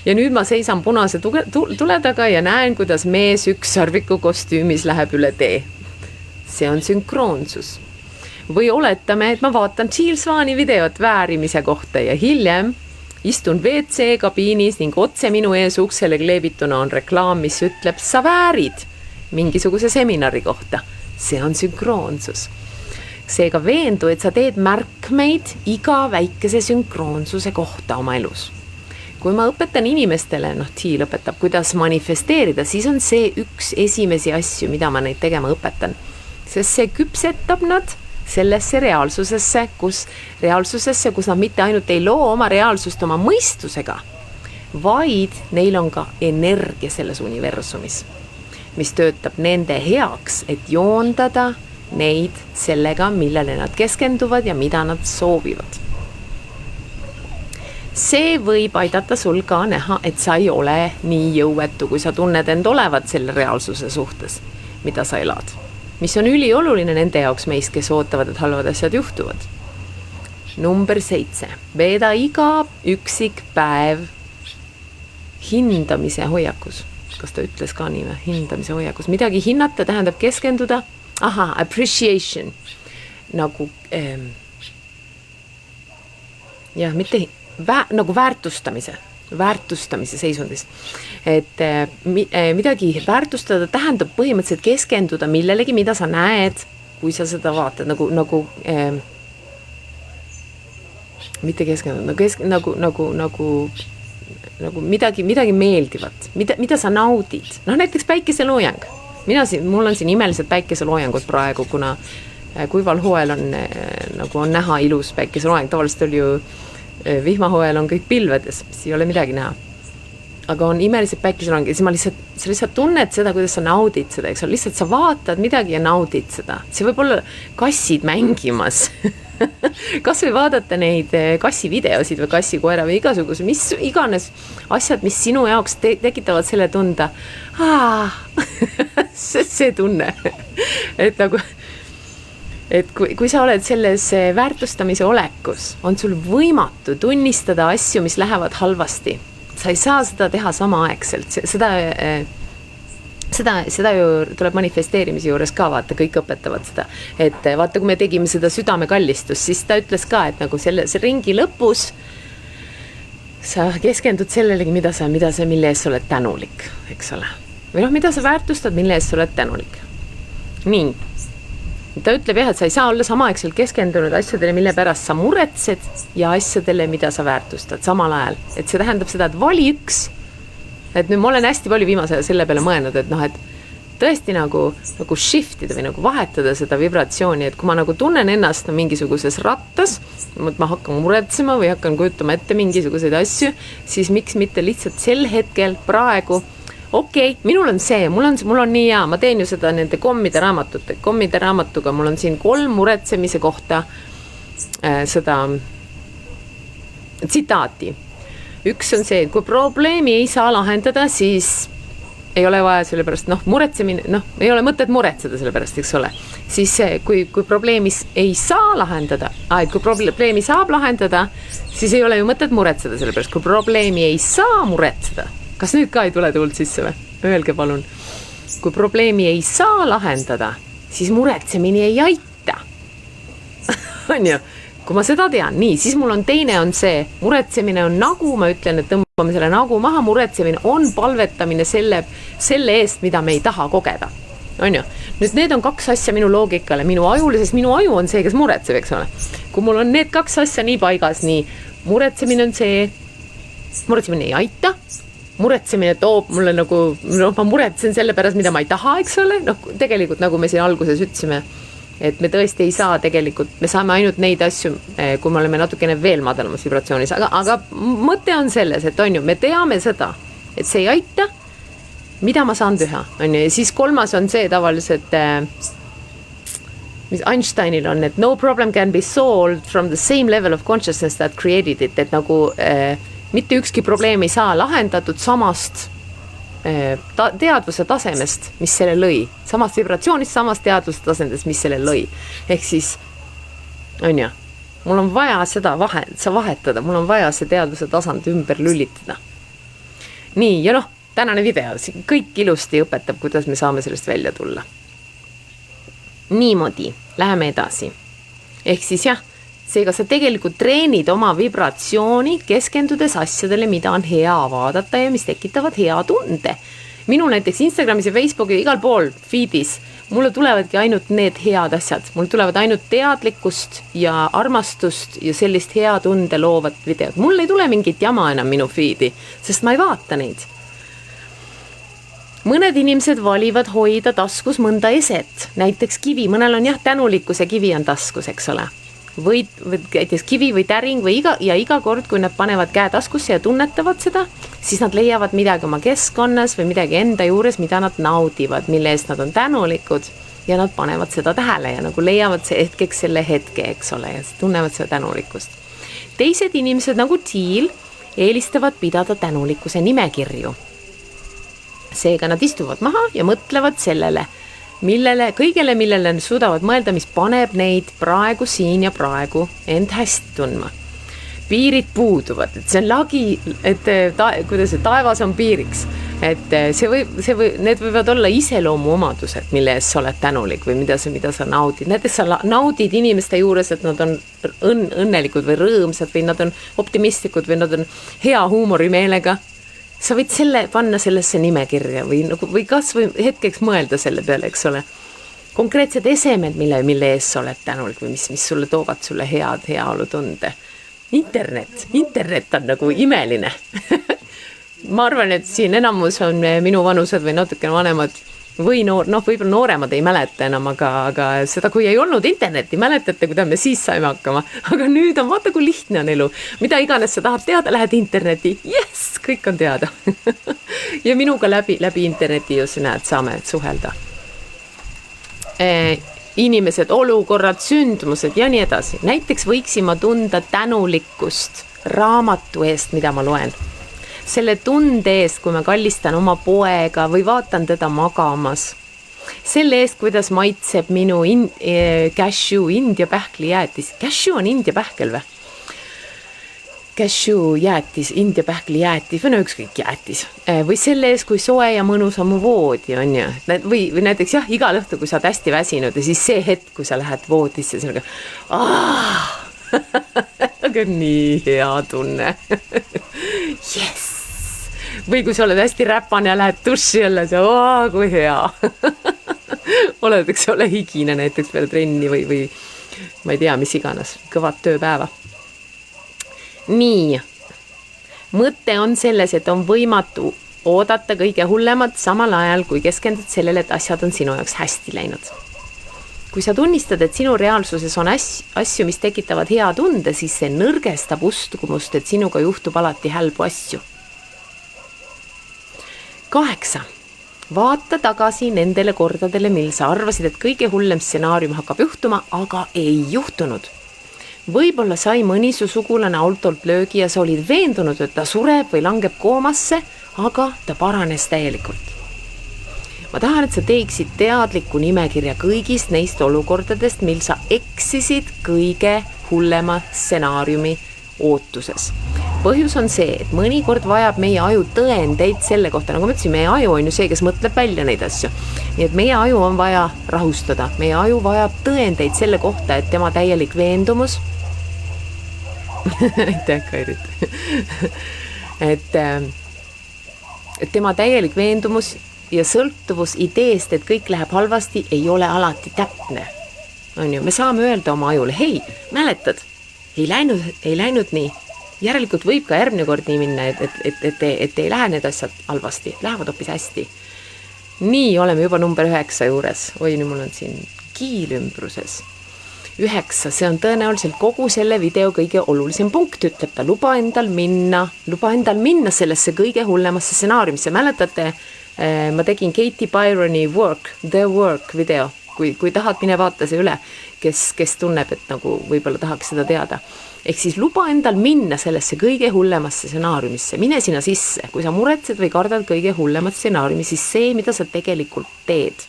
Speaker 1: ja nüüd ma seisan punase tule taga ja näen, kuidas mees ükssarviku kostüümis läheb üle tee. See on sünkroonsus. Või oletame, et ma vaatan Jill Swaani videot väärimise kohta ja hiljem istun WC kabiinis ning otse minu ees uksele kleebituna on reklaam, mis ütleb, sa väärid mingisuguse seminari kohta. See on sünkroonsus. Seega veendu, et sa teed märkmeid iga väikese sünkroonsuse kohta oma elus. Kui ma õpetan inimestele, Jill õpetab, kuidas manifesteerida, siis on see üks esimesi asju, mida ma neid tegema õpetan. Sest see küpsetab nad sellesse reaalsusesse, kus nad mitte ainult ei loo oma reaalsust oma mõistusega, vaid neil on ka energia selles universumis, mis töötab nende heaks, et joondada neid sellega, millele nad keskenduvad ja mida nad soovivad. See võib aidata sul ka näha, et sa ei ole nii jõuetu, kui sa tunned end olevat selle reaalsuse suhtes, mida sa elad. Mis on ülioluline nende jaoks meist, kes ootavad, et halvad asjad juhtuvad. Number 7. Veeda iga üksik päev hindamise hoiakus. Kas ta ütles ka nii või? Hindamise hoiakus. Midagi hinnata tähendab keskenduda. Appreciation. Nagu nagu väärtustamise seisundis. Et midagi väärtustada tähendab põhimõtteliselt keskenduda millelegi, mida sa näed, kui sa seda vaatad, mitte keskenduda, nagu midagi meeldivat, mida sa naudid. Näiteks päikeseloojang. Mul on siin imelised päikeseloojangud praegu, kuna kuival hooajal on näha ilus päikeseloojang. Tavaliselt oli ju vihmahooajal on kõik pilvedes, siis ei ole midagi näha. Aga on imelised päikeseloojangud ja siis sa lihtsalt tunned seda, kuidas sa naudid seda, eks ole. Lihtsalt sa vaatad midagi ja naudid seda. See võib olla kassid mängimas. Kas või vaadata neid kassivideosid või kassikoera või igasuguse, mis iganes asjad, mis sinu jaoks tekitavad selle tunda. See tunne. Et kui sa oled selles väärtustamise olekus, on sul võimatu tunnistada asju, mis lähevad halvasti. Sa ei saa seda teha samaaegselt. Seda ju tuleb manifesteerimise juures ka, vaata, kõik õpetavad seda. Et vaata, kui me tegime seda südamekallistust, siis ta ütles ka, et nagu see ringi lõpus sa keskendud sellelegi, mille ees sa oled tänulik, eks ole. Või mida sa väärtustad, mille ees sa oled tänulik. Nii. Ta ütleb et sa ei saa olla samaaegselt keskendunud asjadele, mille pärast sa muretsed ja asjadele, mida sa väärtustad samal ajal. Et see tähendab seda, et vali üks. Et nüüd ma olen hästi palju viimase selle peale mõelnud, et tõesti nagu shiftida või nagu vahetada seda vibratsiooni, et kui ma nagu tunnen ennast mingisuguses rattas, ma hakkan muretsema või hakkan kujutama ette mingisuguseid asju, siis miks mitte lihtsalt sel hetkel praegu minul on see, mul on nii hea, ma teen ju seda nende kommide raamatuga, mul on siin 3 muretsemise kohta seda tsitaati. Üks on see, et kui probleemi ei saa lahendada, siis ei ole vaja selle pärast, muretsemine, ei ole mõtet muretseda selle pärast, eks ole. Siis kui probleemis ei saa lahendada, kui probleemi saab lahendada, siis ei ole ju mõtet muretseda selle pärast, kui probleemi ei saa muretseda. Kas nüüd ka ei tule tuld sisse või? Öelge palun. Kui probleemi ei saa lahendada, siis muretsemine ei aita. On ju? Kui ma seda tean, nii, siis mul on teine on see, muretsemine on nagu, ma ütlen, et tõmbame selle nagu maha, muretsemine on palvetamine selle eest, mida me ei taha kogeda. On ju? Nüüd need on kaks asja minu loogikale, minu ajule, sest minu aju on see, kes muretseb, eks ole. Kui mul on need kaks asja nii paigas, nii muretsemine on see, muretsemine ei aita, muretsemine toob mulle nagu, ma muretsen selle pärast, mida ma ei taha, eks ole, tegelikult nagu me siin alguses ütlesime, et me tõesti ei saa tegelikult, me saame ainult neid asju, kui me oleme natukene veel madalamas vibratsioonis, aga mõte on selles, et on ju, me teame seda, et see ei aita, mida ma saan teha, on ju, ja siis kolmas on see tavaliselt, mis Einsteinil on, et no problem can be solved from the same level of consciousness that created it, et nagu mitte ükski probleem ei saa lahendatud samast teadvuse tasemest, mis selle lõi. Samast vibratsioonist, samast teadvuse tasemest, mis selle lõi. Ehk siis, on ju, mul on vaja seda vahetada, mul on vaja see teadvuse tasand ümber lülitada. Nii, ja tänane video, kõik ilusti õpetab, kuidas me saame sellest välja tulla. Niimoodi, läheme edasi. Ehk siis jah, seega sa tegelikult treenid oma vibratsiooni, keskendudes asjadele, mida on hea vaadata ja mis tekitavad hea tunde. Minu näiteks Instagramis ja Facebooki igal pool feedis, mulle tulevadki ainult need head asjad. Mul tulevad ainult teadlikkust ja armastust ja sellist hea tunde loovat videot. Mul ei tule mingit jama enam minu feedi, sest ma ei vaata neid. Mõned inimesed valivad hoida taskus mõnda eset, näiteks kivi. Mõnel on jah, tänulikkuse kivi on taskus, eks ole. Või kivi või täring või iga kord, kui nad panevad käe taskusse ja tunnetavad seda, siis nad leiavad midagi oma keskkonnas või midagi enda juures, mida nad naudivad, mille eest nad on tänulikud ja nad panevad seda tähele ja nagu leiavad see hetkeks selle hetke, eks ole, ja tunnevad seda tänulikkust. Teised inimesed nagu Thiel eelistavad pidada tänulikkuse nimekirju. Seega nad istuvad maha ja mõtlevad sellele, kõigele, millele nad suudavad mõelda, mis paneb neid praegu siin ja praegu end hästi tundma. Piirid puuduvad, et see on lagi, et kuidas see taevas on piiriks, et need võivad olla iseloomu omadused, mille eest sa oled tänulik või mida sa naudid. Näiteks sa naudid inimeste juures, et nad on õnnelikud või rõõmsad või nad on optimistlikud või nad on hea huumorimeelega. Sa võid panna sellesse nimekirja või kas või hetkeks mõelda selle peale, eks ole. Konkreetsed esemed, mille ees sa oled tänulik või mis sulle toovad sulle head heaolu tunde. Internet on nagu imeline. Ma arvan, et siin enamus on minu vanused või natuke vanemad või võib-olla nooremad ei mäleta enam, aga seda, kui ei olnud internetti, mäletate, kuidas me siis saime hakkama. Aga nüüd on, vaata, kui lihtne on elu. Mida iganes sa tahad teada, lähed interneti. Yes, kõik on teada. Ja minuga läbi interneti just näed, saame suhelda. Inimesed, olukorrad, sündmused ja nii edasi. Näiteks võiksin ma tunda tänulikkust raamatu eest, mida ma loen. Selle tunde eest, kui ma kallistan oma poega või vaatan teda magamas. Selle eest, kuidas maitseb minu cashew, India pähkli jäätis. Cashew on India pähkel või? Cashew jäätis, India pähkli jäätis või ükskõik jäätis. Või selle eest, kui soe ja mõnus on mu voodi on ju. Või näiteks jah, igal õhtu, kui sa oled hästi väsinud ja siis see hetk, kui sa lähed voodisse, siis aga nii hea tunne. Yes! Või kui sa oled hästi räpane ja lähed duši jälle, kui hea. Oled, eks ole, higine näiteks peale trenni või ma ei tea, mis iganes, kõvad tööpäeva. Nii, mõte on selles, et on võimatu oodata kõige hullemat samal ajal, kui keskendud sellele, et asjad on sinu jaoks hästi läinud. Kui sa tunnistad, et sinu reaalsuses on asju, mis tekitavad hea tunde, siis see nõrgestab uskumust, et sinuga juhtub alati hälbu asju. 8. Vaata tagasi nendele kordadele, mil sa arvasid, et kõige hullem stsenaarium hakkab juhtuma, aga ei juhtunud. Võib-olla sai mõni su sugulane autolt löögi ja sa olid veendunud, et ta sureb või langeb koomasse, aga ta paranes täielikult. ma tahan, et sa teeksid teadliku nimekirja kõigist neist olukordadest, mil sa eksisid kõige hullema stsenaariumi ootuses. Põhjus on see, et mõnikord vajab meie aju tõendeid selle kohta, nagu ma ütlesin, meie aju on ju see, kes mõtleb välja neid asju. Nii et meie aju on vaja rahustada, meie aju vajab tõendeid selle kohta, et tema täielik veendumus aitäh, Kairit et tema täielik veendumus ja sõltuvus ideest, et kõik läheb halvasti, ei ole alati täpne. On ju, me saame öelda oma ajule, hei, mäletad, ei läinud nii. Järelikult võib ka järgmine kord nii minna, et ei lähe need asjad halvasti, lähevad hoopis hästi. Nii, oleme juba number 9 juures. Oi, nüüd mul on siin kiilümbruses. 9, see on tõenäoliselt kogu selle video kõige olulisem punkt, ütleb ta. Luba endal minna sellesse kõige hullemasse stsenaariumisse. Mäletate, ma tegin Katie Byroni The Work video. Kui tahad, mine vaata see üle, kes tunneb, et nagu võib-olla tahaks seda teada. Ehk siis luba endal minna sellesse kõige hullemasse stsenaariumisse. Mine sinna sisse. Kui sa muretsed või kardad kõige hullemat stsenaariumi, siis see, mida sa tegelikult teed,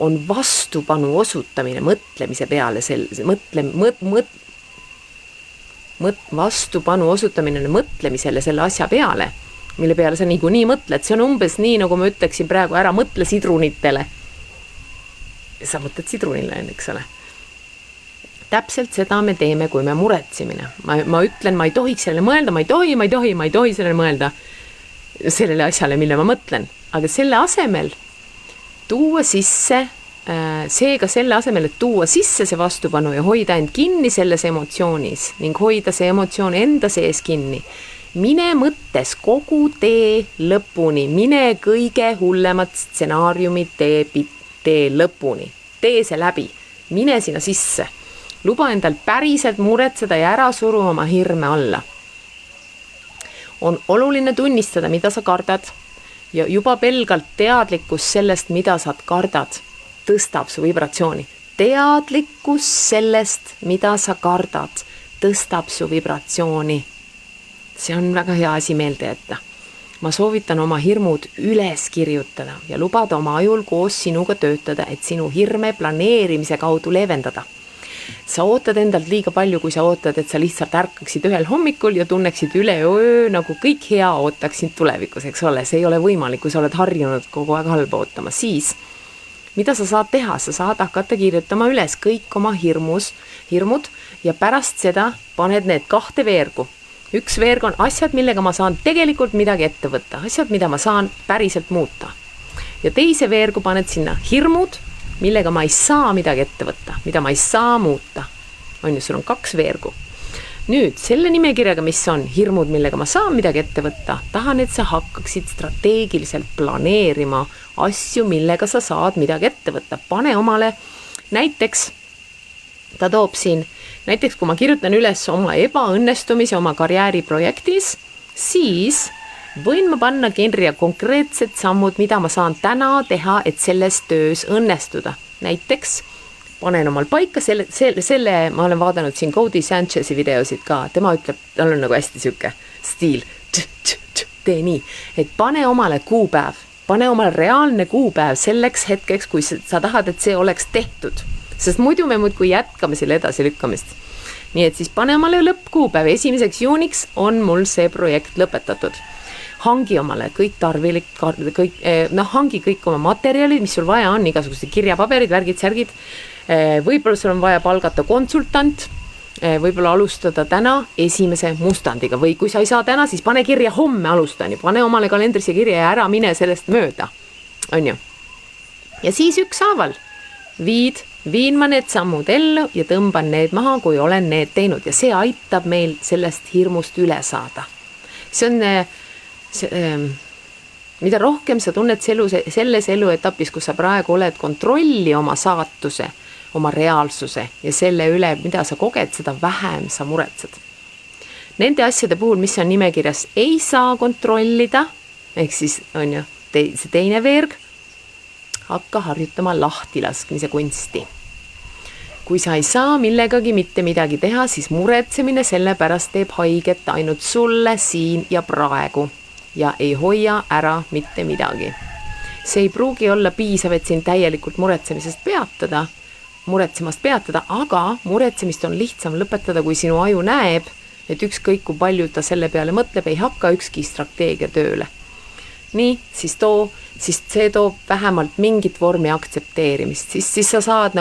Speaker 1: on vastupanu osutamine mõtlemise peale. Vastupanu osutamine mõtlemisele selle asja peale, mille peale sa niikuinii mõtled. See on umbes nii, nagu ma ütleksin praegu, ära mõtle sidrunitele. Sa mõtled sidrunile, eks ole. Täpselt seda me teeme, kui me muretsimine. Ma ütlen, ma ei tohiks sellele mõelda, ma ei tohi sellele mõelda sellele asjale, mille ma mõtlen. Aga selle asemel tuua sisse, et tuua sisse see vastupanu ja hoida end kinni selles emotsioonis ning hoida see emotsioon enda sees kinni. Mine mõttes kogu tee lõpuni, mine kõige hullemat stsenaariumi tee lõpuni. Tee see läbi, mine sinna sisse. Luba endal päriselt muretseda ja ära suru oma hirme alla. On oluline tunnistada, mida sa kardad ja juba pelgalt teadlikkus sellest, mida sa kardad, tõstab su vibratsiooni. Teadlikkus sellest, mida sa kardad, tõstab su vibratsiooni. See on väga hea asi meelde jätta. Ma soovitan oma hirmud üles kirjutada ja lubada oma ajul koos sinuga töötada, et sinu hirme planeerimise kaudu leevendada. Sa ootad endalt liiga palju, kui sa ootad, et sa lihtsalt ärkaksid ühel hommikul ja tunneksid üleöö, nagu kõik hea ootaksid tulevikus, eks ole. See ei ole võimalik, kui sa oled harjunud kogu aeg halba ootama. Siis, mida sa saad teha? Sa saad hakata kirjutama üles kõik oma hirmud ja pärast seda paned need 2 veergu. Üks veerg on asjad, millega ma saan tegelikult midagi ette võtta. Asjad, mida ma saan päriselt muuta. Ja teise veergu paned sinna hirmud, millega ma ei saa midagi ette võtta, mida ma ei saa muuta. On ju, sul on 2 veergu. Nüüd, selle nimekirjaga, mis on hirmud, millega ma saan midagi ette võtta, tahan, et sa hakkaksid strateegiliselt planeerima asju, millega sa saad midagi ette võtta. Pane omale, näiteks, ta toob siin, näiteks kui ma kirjutan üles oma ebaõnnestumise oma karjääriprojektis, siis võin ma panna kirja konkreetsed sammud, mida ma saan täna teha, et selles töös õnnestuda. Näiteks panen omal paika selle ma olen vaadanud siin Cody Sanchez'i videosid ka. Tema ütleb, tal on nagu hästi süke stiil. Tee nii, et pane omale kuupäev, pane omale reaalne kuupäev selleks hetkeks, kui sa tahad, et see oleks tehtud. Sest muidu me muudkui jätkame selle edasi lükkamist. Nii et siis pane omale lõppkuupäev. 1. juuniks on mul see projekt lõpetatud. Hangi omale kõik hangi kõik oma materjalid, mis sul vaja on, igasugused kirjapaberid, värgid, särgid. Võib-olla sul on vaja palgata konsultant, võib-olla alustada täna 1. mustandiga või kui sa ei saa täna, siis pane kirja homme alustani, pane omale kalendrisse kirja ja ära mine sellest mööda. On ju? Ja siis ükshaaval viin ma need sammud ellu ja tõmban need maha, kui olen need teinud ja see aitab meil sellest hirmust üle saada. See on mida rohkem sa tunned selles eluetapis, kus sa praegu oled kontrolli oma saatuse, oma reaalsuse ja selle üle, mida sa koged, seda vähem sa muretsed. Nende asjade puhul, mis on nimekirjas, ei saa kontrollida, ehk siis on ju see teine veerg, hakka harjutama lahtilaskmise kunsti. Kui sa ei saa millegagi mitte midagi teha, siis muretsemine selle pärast teeb haiget ainult sulle siin ja praegu. Ja ei hoia ära mitte midagi. See ei pruugi olla piisav, et sind täielikult muretsemast peatada, aga muretsemist on lihtsam lõpetada, kui sinu aju näeb, et ükskõik kui palju ta selle peale mõtleb, ei hakka ükski strateegia tööle. Nii, siis see toob vähemalt mingit vormi aktsepteerimist, siis sa saad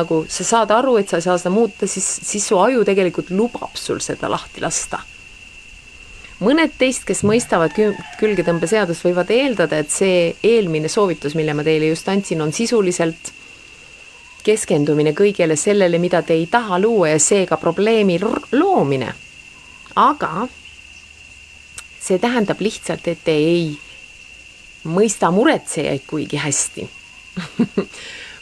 Speaker 1: aru, et sa ei saa seda muuta, siis su aju tegelikult lubab sul seda lahti lasta. Mõned teist, kes mõistavad külgetõmbeseadust, võivad eeldada, et see eelmine soovitus, mille ma teile just andsin, on sisuliselt keskendumine kõigele sellele, mida te ei taha luua ja seega probleemi loomine. Aga see tähendab lihtsalt, et te ei mõista muretsejaid kuigi hästi.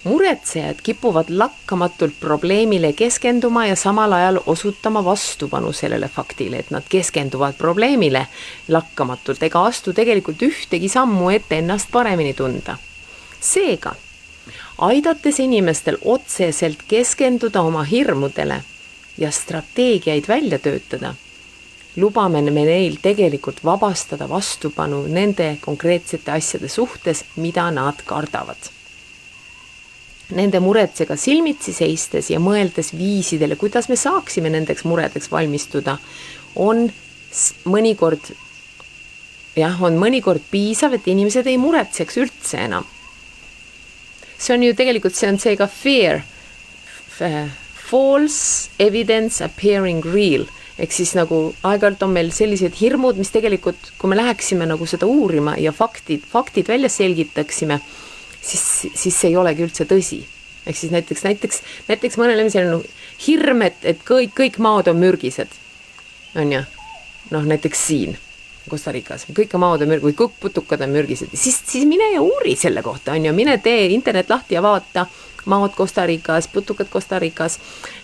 Speaker 1: Muretsejad kipuvad lakkamatult probleemile keskenduma ja samal ajal osutama vastupanu sellele faktile, et nad keskenduvad probleemile lakkamatult ega astu tegelikult ühtegi sammu, et ennast paremini tunda. Seega, aidates inimestel otseselt keskenduda oma hirmudele ja strateegiaid välja töötada, lubame me neil tegelikult vabastada vastupanu nende konkreetsete asjade suhtes, mida nad kardavad. Nende muretsega silmitsi seistes ja mõeldes viisidele, kuidas me saaksime nendeks muredeks valmistuda, on mõnikord piisav, et inimesed ei muretseks üldse enam. See on ju tegelikult, see on seega fear, false evidence appearing real, ehk siis nagu aeg-ajalt on meil sellised hirmud, mis tegelikult, kui me läheksime nagu seda uurima ja faktid välja selgitaksime, siis see ei olegi üldse tõsi. Ehk siis näiteks mõnel on selline hirm, et kõik maad on mürgised. On ju? Näiteks siin Costa Ricas. Kõik maad on mürgised, kõik putukad on mürgised. Siis mine ja uuri selle kohta. On ju? Mine tee internet lahti ja vaata maad Costa Ricas, putukad Costa Ricas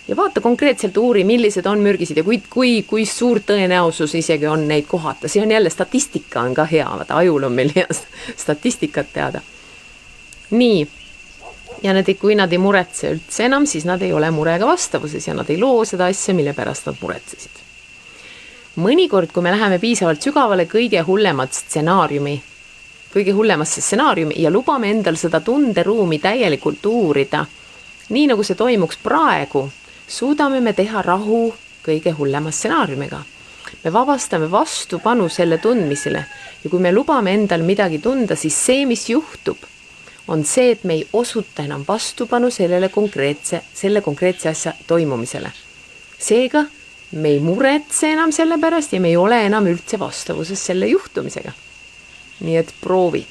Speaker 1: ja vaata konkreetselt uuri, millised on mürgised ja kui suur tõenäosus isegi on neid kohata. See on jälle statistika on ka hea, vaata ajul on meil hea statistikat teada. Nii, ja kui nad ei muretse üldse enam, siis nad ei ole murega vastavuses ja nad ei loo seda asja, mille pärast nad muretsesid. Mõnikord, kui me läheme piisavalt sügavale kõige hullemasse stsenaariumi ja lubame endal seda tunderuumi täielikult uurida, nii nagu see toimuks praegu, suudame me teha rahu kõige hullema stsenaariumiga. Me vabastame vastupanu selle tundmisele ja kui me lubame endal midagi tunda, siis see, mis juhtub, on see, et me ei osuta enam vastupanu selle konkreetse asja toimumisele. Seega, me ei muretse enam selle pärast ja me ei ole enam üldse vastavuses selle juhtumisega. Nii et proovi.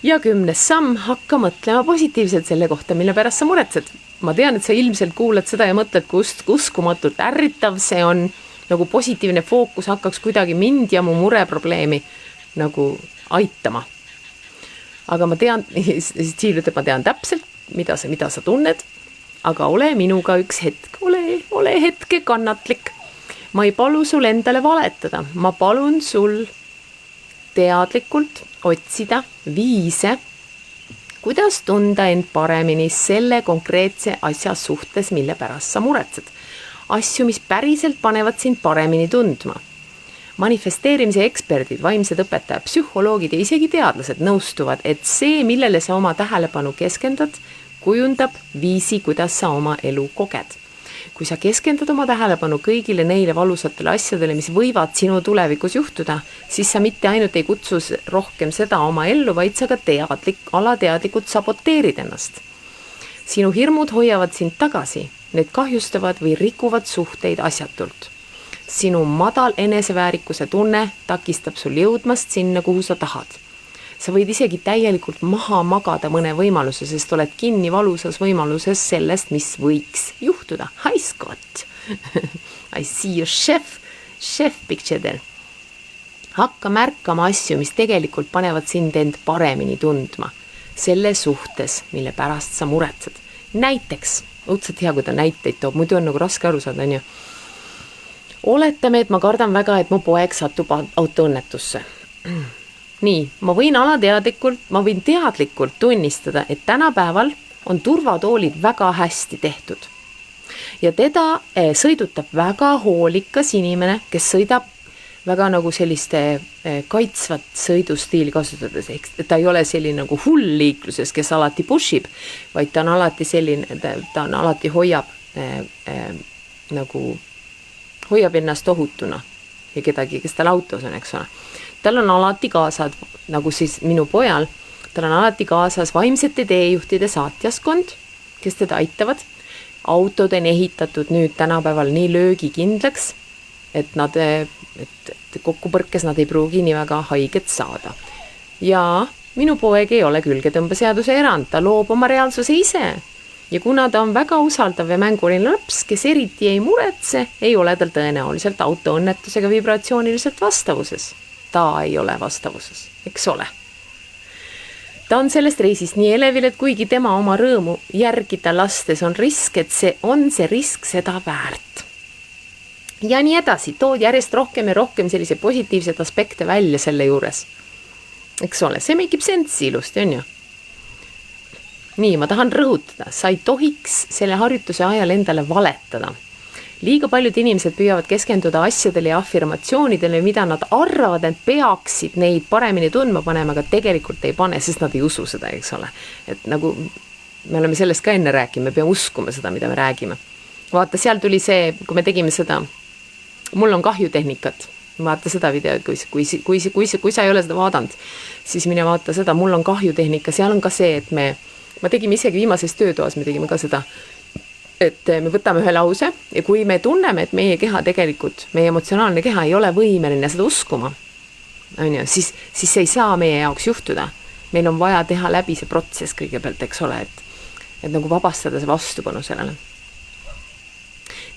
Speaker 1: Ja 10. samm, hakka mõtlema positiivselt selle kohta, mille pärast sa muretsed. Ma tean, et sa ilmselt kuulad seda ja mõtled, uskumatult ärritav see on, nagu positiivne fookus hakkaks kuidagi mind ja mu mureprobleemi nagu aitama. Aga ma tean täpselt, mida sa tunned, aga ole minuga üks hetk, ole hetke kannatlik. Ma ei palu sul endale valetada, ma palun sul teadlikult otsida viise, kuidas tunda end paremini selle konkreetse asja suhtes, mille pärast sa muretsed. Asju, mis päriselt panevad sind paremini tundma. Manifesteerimise eksperdid, vaimsed õpetajad, psühholoogid ja isegi teadlased nõustuvad, et see, millele sa oma tähelepanu keskendad, kujundab viisi, kuidas sa oma elu koged. Kui sa keskendad oma tähelepanu kõigile neile valusatele asjadele, mis võivad sinu tulevikus juhtuda, siis sa mitte ainult ei kutsu rohkem seda oma ellu, vaid sa ka alateadlikult saboteerid ennast. Sinu hirmud hoiavad sind tagasi, need kahjustavad või rikuvad suhteid asjatult. Sinu madal eneseväärikuse tunne takistab sul jõudmast sinna, kuhu sa tahad. Sa võid isegi täielikult maha magada mõne võimaluse, sest oled kinni valusas võimaluses sellest, mis võiks juhtuda. Hi Scott! I see your chef picture there. Hakka märkama asju, mis tegelikult panevad sind end paremini tundma. Selle suhtes, mille pärast sa muretsed. Näiteks, õudselt hea, kui ta näiteid toob, muidu on nagu raske aru saada, on ju. Oletame, et ma kardan väga, et mu poeg satub autoõnnetusse. Nii, ma võin teadlikult tunnistada, et tänapäeval on turvatoolid väga hästi tehtud. Ja teda sõidutab väga hoolikas inimene, kes sõidab väga nagu selliste kaitsvat sõidustiili kasutades, ehk ta ei ole selline nagu hull liikluses, kes alati pushib, vaid ta on alati selline, ta on alati nagu hoiab ennast ohutuna ja kedagi, kes tal autos on, eks ole. Tal on alati kaasad, nagu siis minu pojal, tal on alati kaasas vaimsete teejuhtide saatjaskond, kes teda aitavad. Autod on ehitatud nüüd tänapäeval nii löögikindlaks, et nad, et kokkupõrkes nad ei pruugi nii väga haiget saada. Ja minu poeg ei ole külgetõmbeseaduse erand, ta loob oma reaalsuse ise. Ja kuna ta on väga usaldav ja mänguline laps, kes eriti ei muretse, ei ole tal tõenäoliselt autoõnnetusega vibratsiooniliselt vastavuses. Ta ei ole vastavuses, eks ole. Ta on sellest reisist nii elevil, et kuigi tema oma rõõmu järgida lastes on risk, et see on see risk seda väärt. Ja nii edasi, tood järjest rohkem ja rohkem sellise positiivsed aspekte välja selle juures. Eks ole, see make sense ilusti, on ju? Nii, ma tahan rõhutada, sa ei tohiks selle harjutuse ajal endale valetada. Liiga paljud inimesed püüavad keskenduda asjadele ja afirmatsioonidele, mida nad arvavad, et peaksid neid paremini tundma panema, aga tegelikult ei pane, sest nad ei usu seda, eks ole. Et nagu me oleme sellest ka enne rääkinud, me peame uskuma seda, mida me räägime. Vaata, seal tuli see, kui me tegime seda, mul on kahjutehnikat, vaata seda videot, kui sa ei ole seda vaadanud, siis mine vaata seda, mul on kahjutehnika, seal on ka see, et ma tegime isegi viimases töötoas, me tegime ka seda, et me võtame ühe lause ja kui me tunneme, et meie keha tegelikult, meie emotsionaalne keha ei ole võimeline seda uskuma, on ju, siis see ei saa meie jaoks juhtuda. Meil on vaja teha läbi see protsess kõigepealt, eks ole, et nagu vabastada see vastupanu sellele.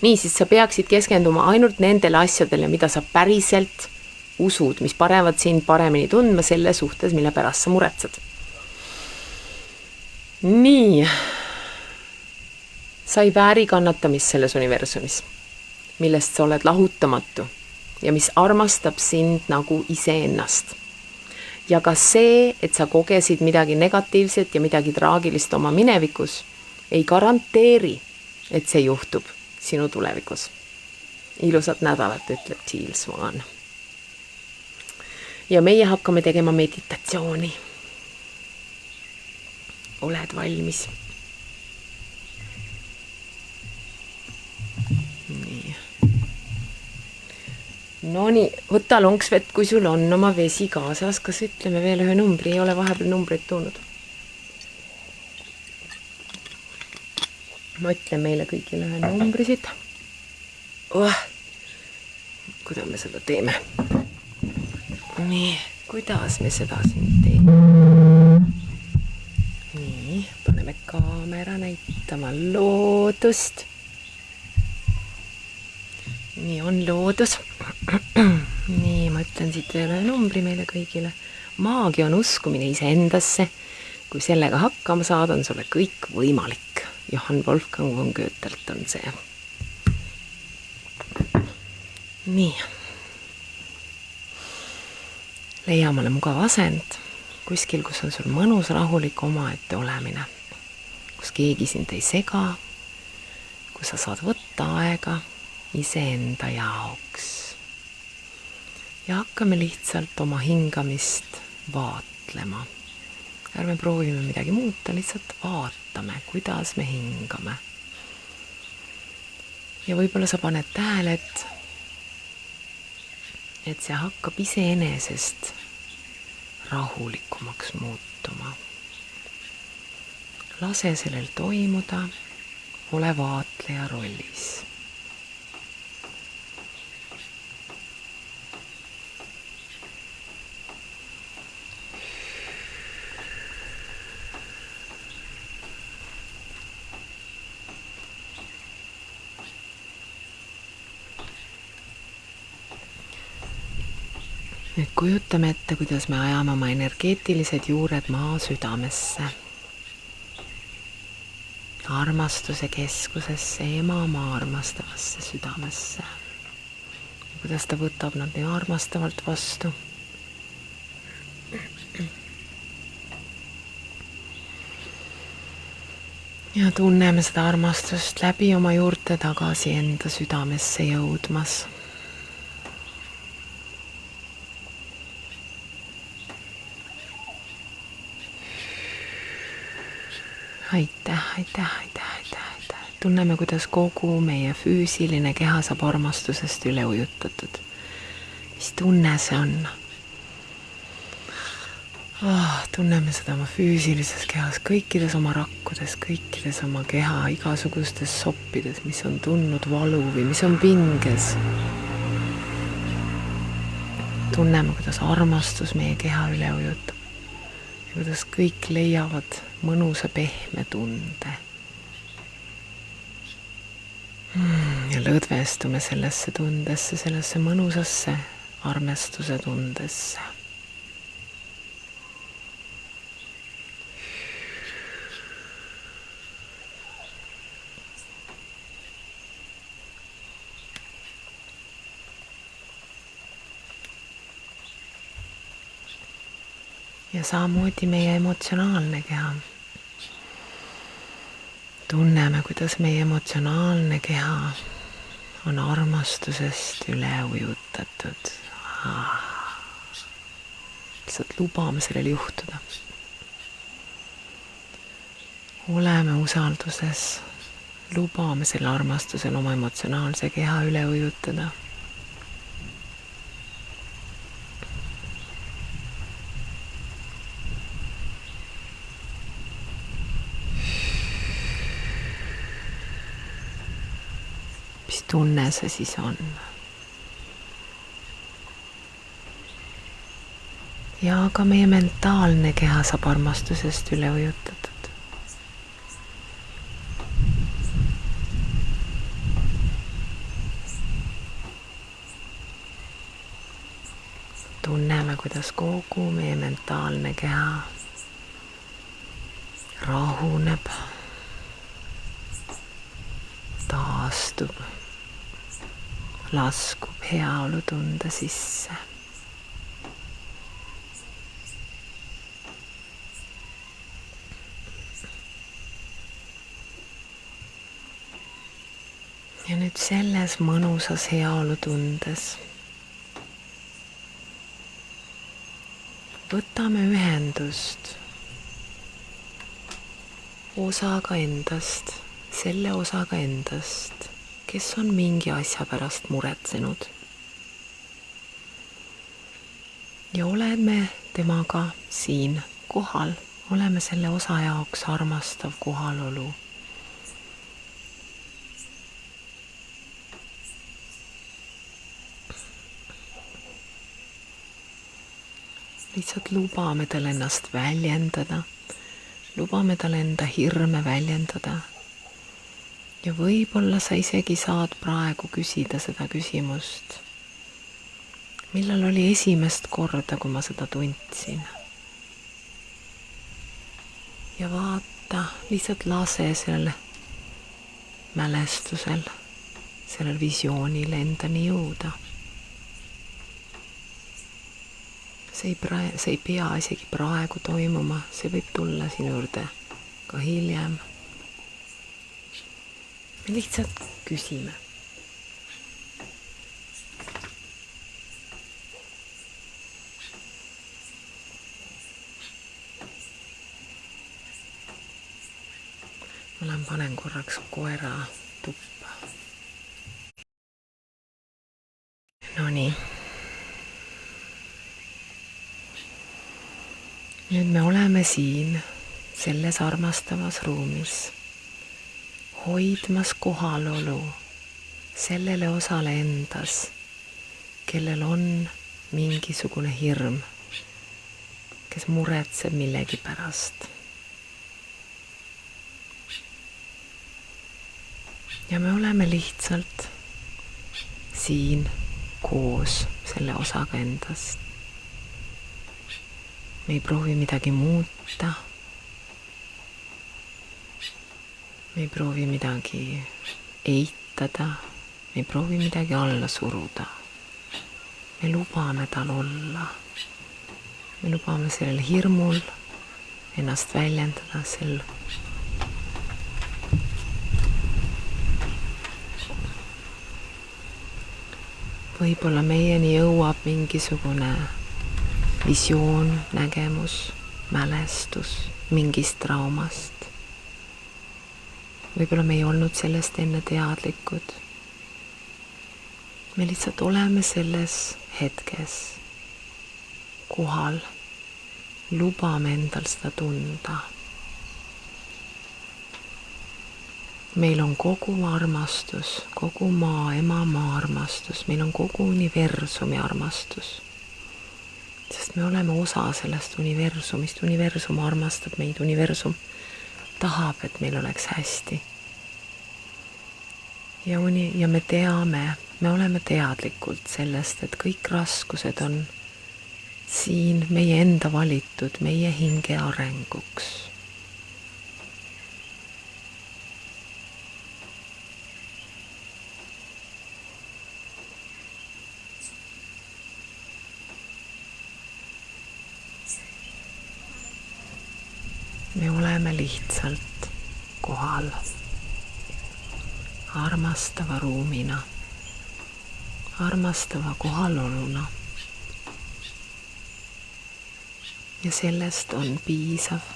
Speaker 1: Nii, siis sa peaksid keskenduma ainult nendele asjadele, mida sa päriselt usud, mis panevad sind paremini tundma selle suhtes, mille pärast sa muretsed. Nii, sa ei vääri kannatamist selles universumis, millest sa oled lahutamatu ja mis armastab sind nagu iseennast. Ja ka see, et sa kogesid midagi negatiivset ja midagi traagilist oma minevikus, ei garanteeri, et see juhtub sinu tulevikus. Ilusat nädalat, ütleb Jill Swan. Ja meie hakkame tegema meditatsiooni. Oled valmis? Nii. No nii, võta lonks vett, kui sul on oma vesi kaasas. Kas ütleme veel ühe numbri? Ei ole vahepeal numbreid toonud. Ma ütlen meile kõigile ühe numbri siit. Kuidas me seda teeme? Nii, kuidas me seda siin teeme? Nii, paneme kaamera näitama loodust. Nii on loodus. Nii, ma ütlen siit veel ühe numbri meile kõigile. Maagia on uskumine iseendasse. Kui sellega hakkama saad, on sulle kõik võimalik. Johann Wolfgang von Goethelt on see. Nii. Leia omale mugav asend. Kuskil, kus on sul mõnus rahulik omaette olemine. Kus keegi sind ei sega. Kus sa saad võtta aega iseenda jaoks. Ja hakkame lihtsalt oma hingamist vaatlema. Ärme proovime midagi muuta, lihtsalt vaatame, kuidas me hingame. Ja võib-olla sa paned tähele, et see hakkab iseenesest rahulikumaks muutuma. Lase sellel toimuda, ole vaatleja rollis. Nüüd kujutame ette, kuidas me ajame oma energeetilised juured maa südamesse. Armastuse keskusesse, ema armastavasse südamesse. Ja kuidas ta võtab nad nii armastavalt vastu. Ja tunneme seda armastust läbi oma juurte tagasi enda südamesse jõudmas. aitäh. Tunneme, kuidas kogu meie füüsiline keha saab armastusest üle ujutatud. Mis tunne see on? Tunneme seda oma füüsilises kehas, kõikides oma rakkudes, kõikides oma keha, igasugustes soppides, mis on tundnud valu või mis on pinges. Tunneme, kuidas armastus meie keha üle ujutab ja kuidas kõik leiavad mõnusa pehme tunde. Ja lõdvestume sellesse tundesse, sellesse mõnusasse armastuse tundesse. Ja samamoodi meie emotsionaalne keha. Tunneme, kuidas meie emotsionaalne keha on armastusest üle ujutatud. Lihtsalt lubame sellel juhtuda. Oleme usalduses, lubame selle armastusel oma emotsionaalse keha üle ujutada. Mis tunne see siis on? Ja ka meie mentaalne keha saab armastusest üle ujutatud. Tunneme, kuidas kogu meie mentaalne keha rahuneb, taastub, laskub heaolutunde sisse. Ja nüüd selles mõnusas heaolutundes võtame ühendust osaga endast, selle osaga endast, kes on mingi asja pärast muretsenud. Ja oleme temaga siin kohal, oleme selle osa jaoks armastav kohalolu. Lihtsalt lubame tal ennast väljendada, lubame tal enda hirme väljendada. Ja võib-olla sa isegi saad praegu küsida seda küsimust. Millal oli esimest korda, kui ma seda tundsin? Ja vaata, lihtsalt lase sellel mälestusel, sellel visioonil endani jõuda. See ei pea isegi praegu toimuma, see võib tulla sinu juurde ka hiljem. Me lihtsalt küsime. Ma panen korraks koera tuppa. Nonii. Nüüd me oleme siin, selles armastavas ruumis, hoidmas kohalolu sellele osale endas, kellel on mingisugune hirm, kes muretseb millegi pärast. Ja me oleme lihtsalt siin koos selle osaga endast. Me ei proovi midagi muuta. Me ei proovi midagi eitada. Me ei proovi midagi alla suruda. Me lubame tal olla. Me lubame sellel hirmul ennast väljendada, sel võib-olla meieni jõuab mingisugune visioon, nägemus, mälestus mingist traumast. võib-olla me ei olnud sellest enne teadlikud. Me lihtsalt oleme selles hetkes kohal. Lubame endal seda tunda. Meil on kogu armastus, kogu maa, emamaa armastus, meil on kogu universumi armastus. Sest me oleme osa sellest universumist, universum armastab meid, universum tahab, et meil oleks hästi. Ja me teame, me oleme teadlikult sellest, et kõik raskused on siin meie enda valitud, meie hinge arenguks. Me oleme lihtsalt kohal, armastava ruumina, armastava kohaloluna. Ja sellest on piisav.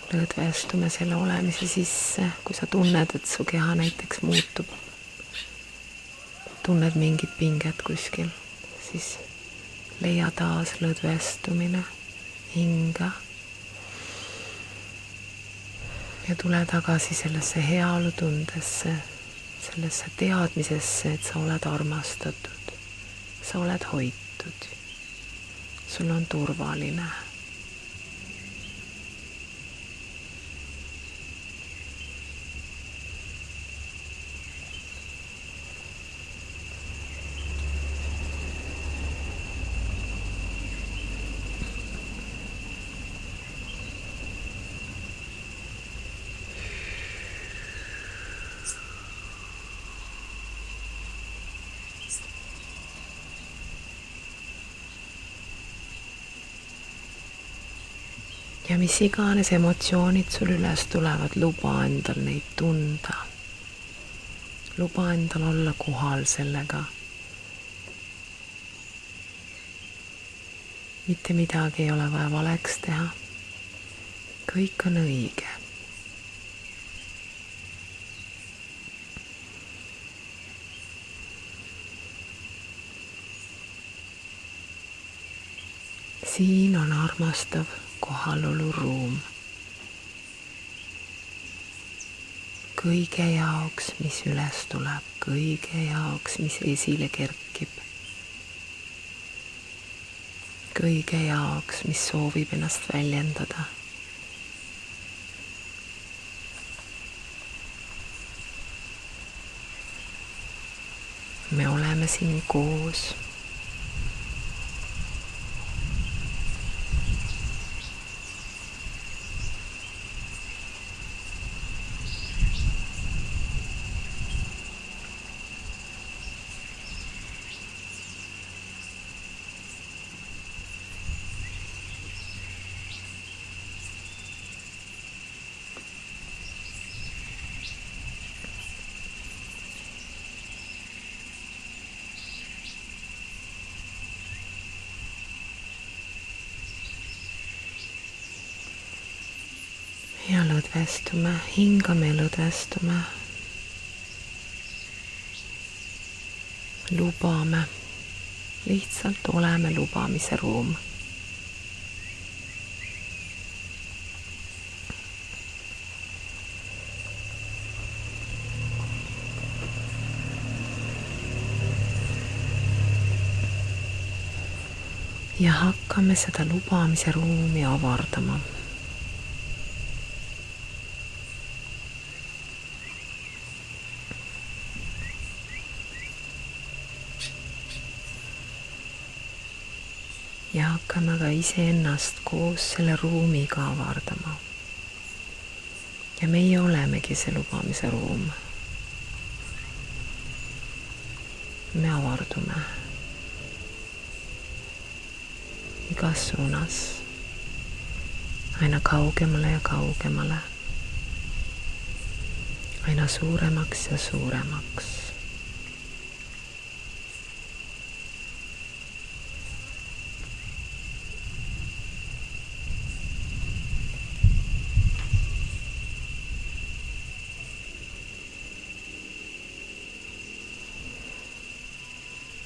Speaker 1: Lõdvestume selle olemise sisse, kui sa tunned, et su keha näiteks muutub. Tunned mingit pinget kuskil, siis leia taas lõdvestumine, hinga. Ja tule tagasi sellesse heaolutundesse, sellesse teadmisesse, et sa oled armastatud, sa oled hoitud, sul on turvaline. Ja mis iganes emotsioonid sul üles tulevad, luba endal neid tunda. Luba endal olla kohal sellega. Mitte midagi ei ole vaja valeks teha. Kõik on õige. Siin on armastav kohaloluruum. Kõige jaoks, mis üles tuleb, kõige jaoks, mis esile kerkib. Kõige jaoks, mis soovib ennast väljendada. Me oleme siin koos. Ja lõdvestume, hingame ja lõdvestume. Lubame, lihtsalt oleme lubamise ruum. Ja hakkame seda lubamise ruumi avardama. Ja hakkame ka iseennast koos selle ruumiga avardama. Ja meie olemegi see lubamise ruum. me avardume igas suunas aina kaugemale ja kaugemale, aina suuremaks ja suuremaks.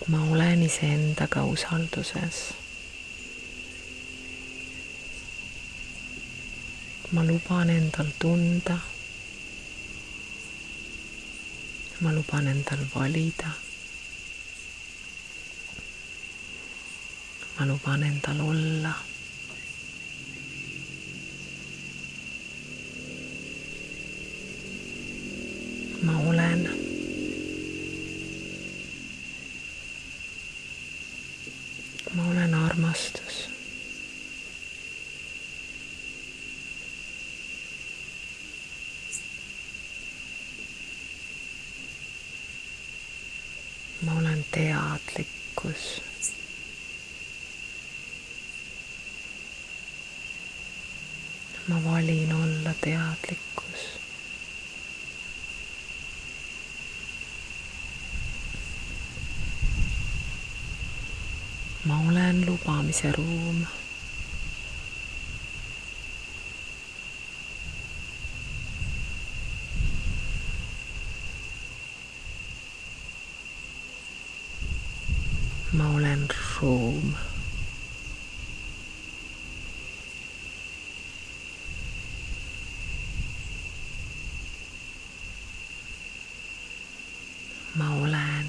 Speaker 1: Ma olen iseendaga usalduses. Ma luban endal tunda. Ma luban endal valida. Ma luban endal olla. Ma olen. Ma olen armastus. Ma olen teadlikkus. Ma valin olla teadlikkus. Ma olen lubamise ruum. Ma olen ruum. Ma olen.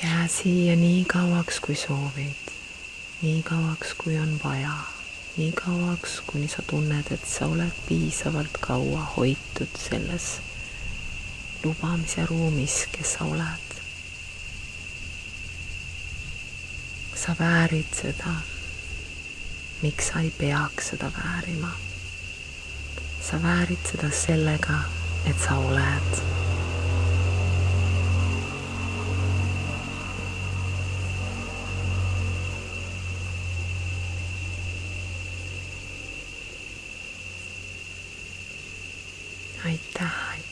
Speaker 1: Jää siia nii kauaks, kui soovid, nii kauaks, kui on vaja, nii kauaks, kuni sa tunned, et sa oled piisavalt kaua hoitud selles lubamise ruumis, kes sa oled. Sa väärid seda. Miks sa ei peaks seda väärima? Sa väärid seda sellega, et sa oled. Aitäh.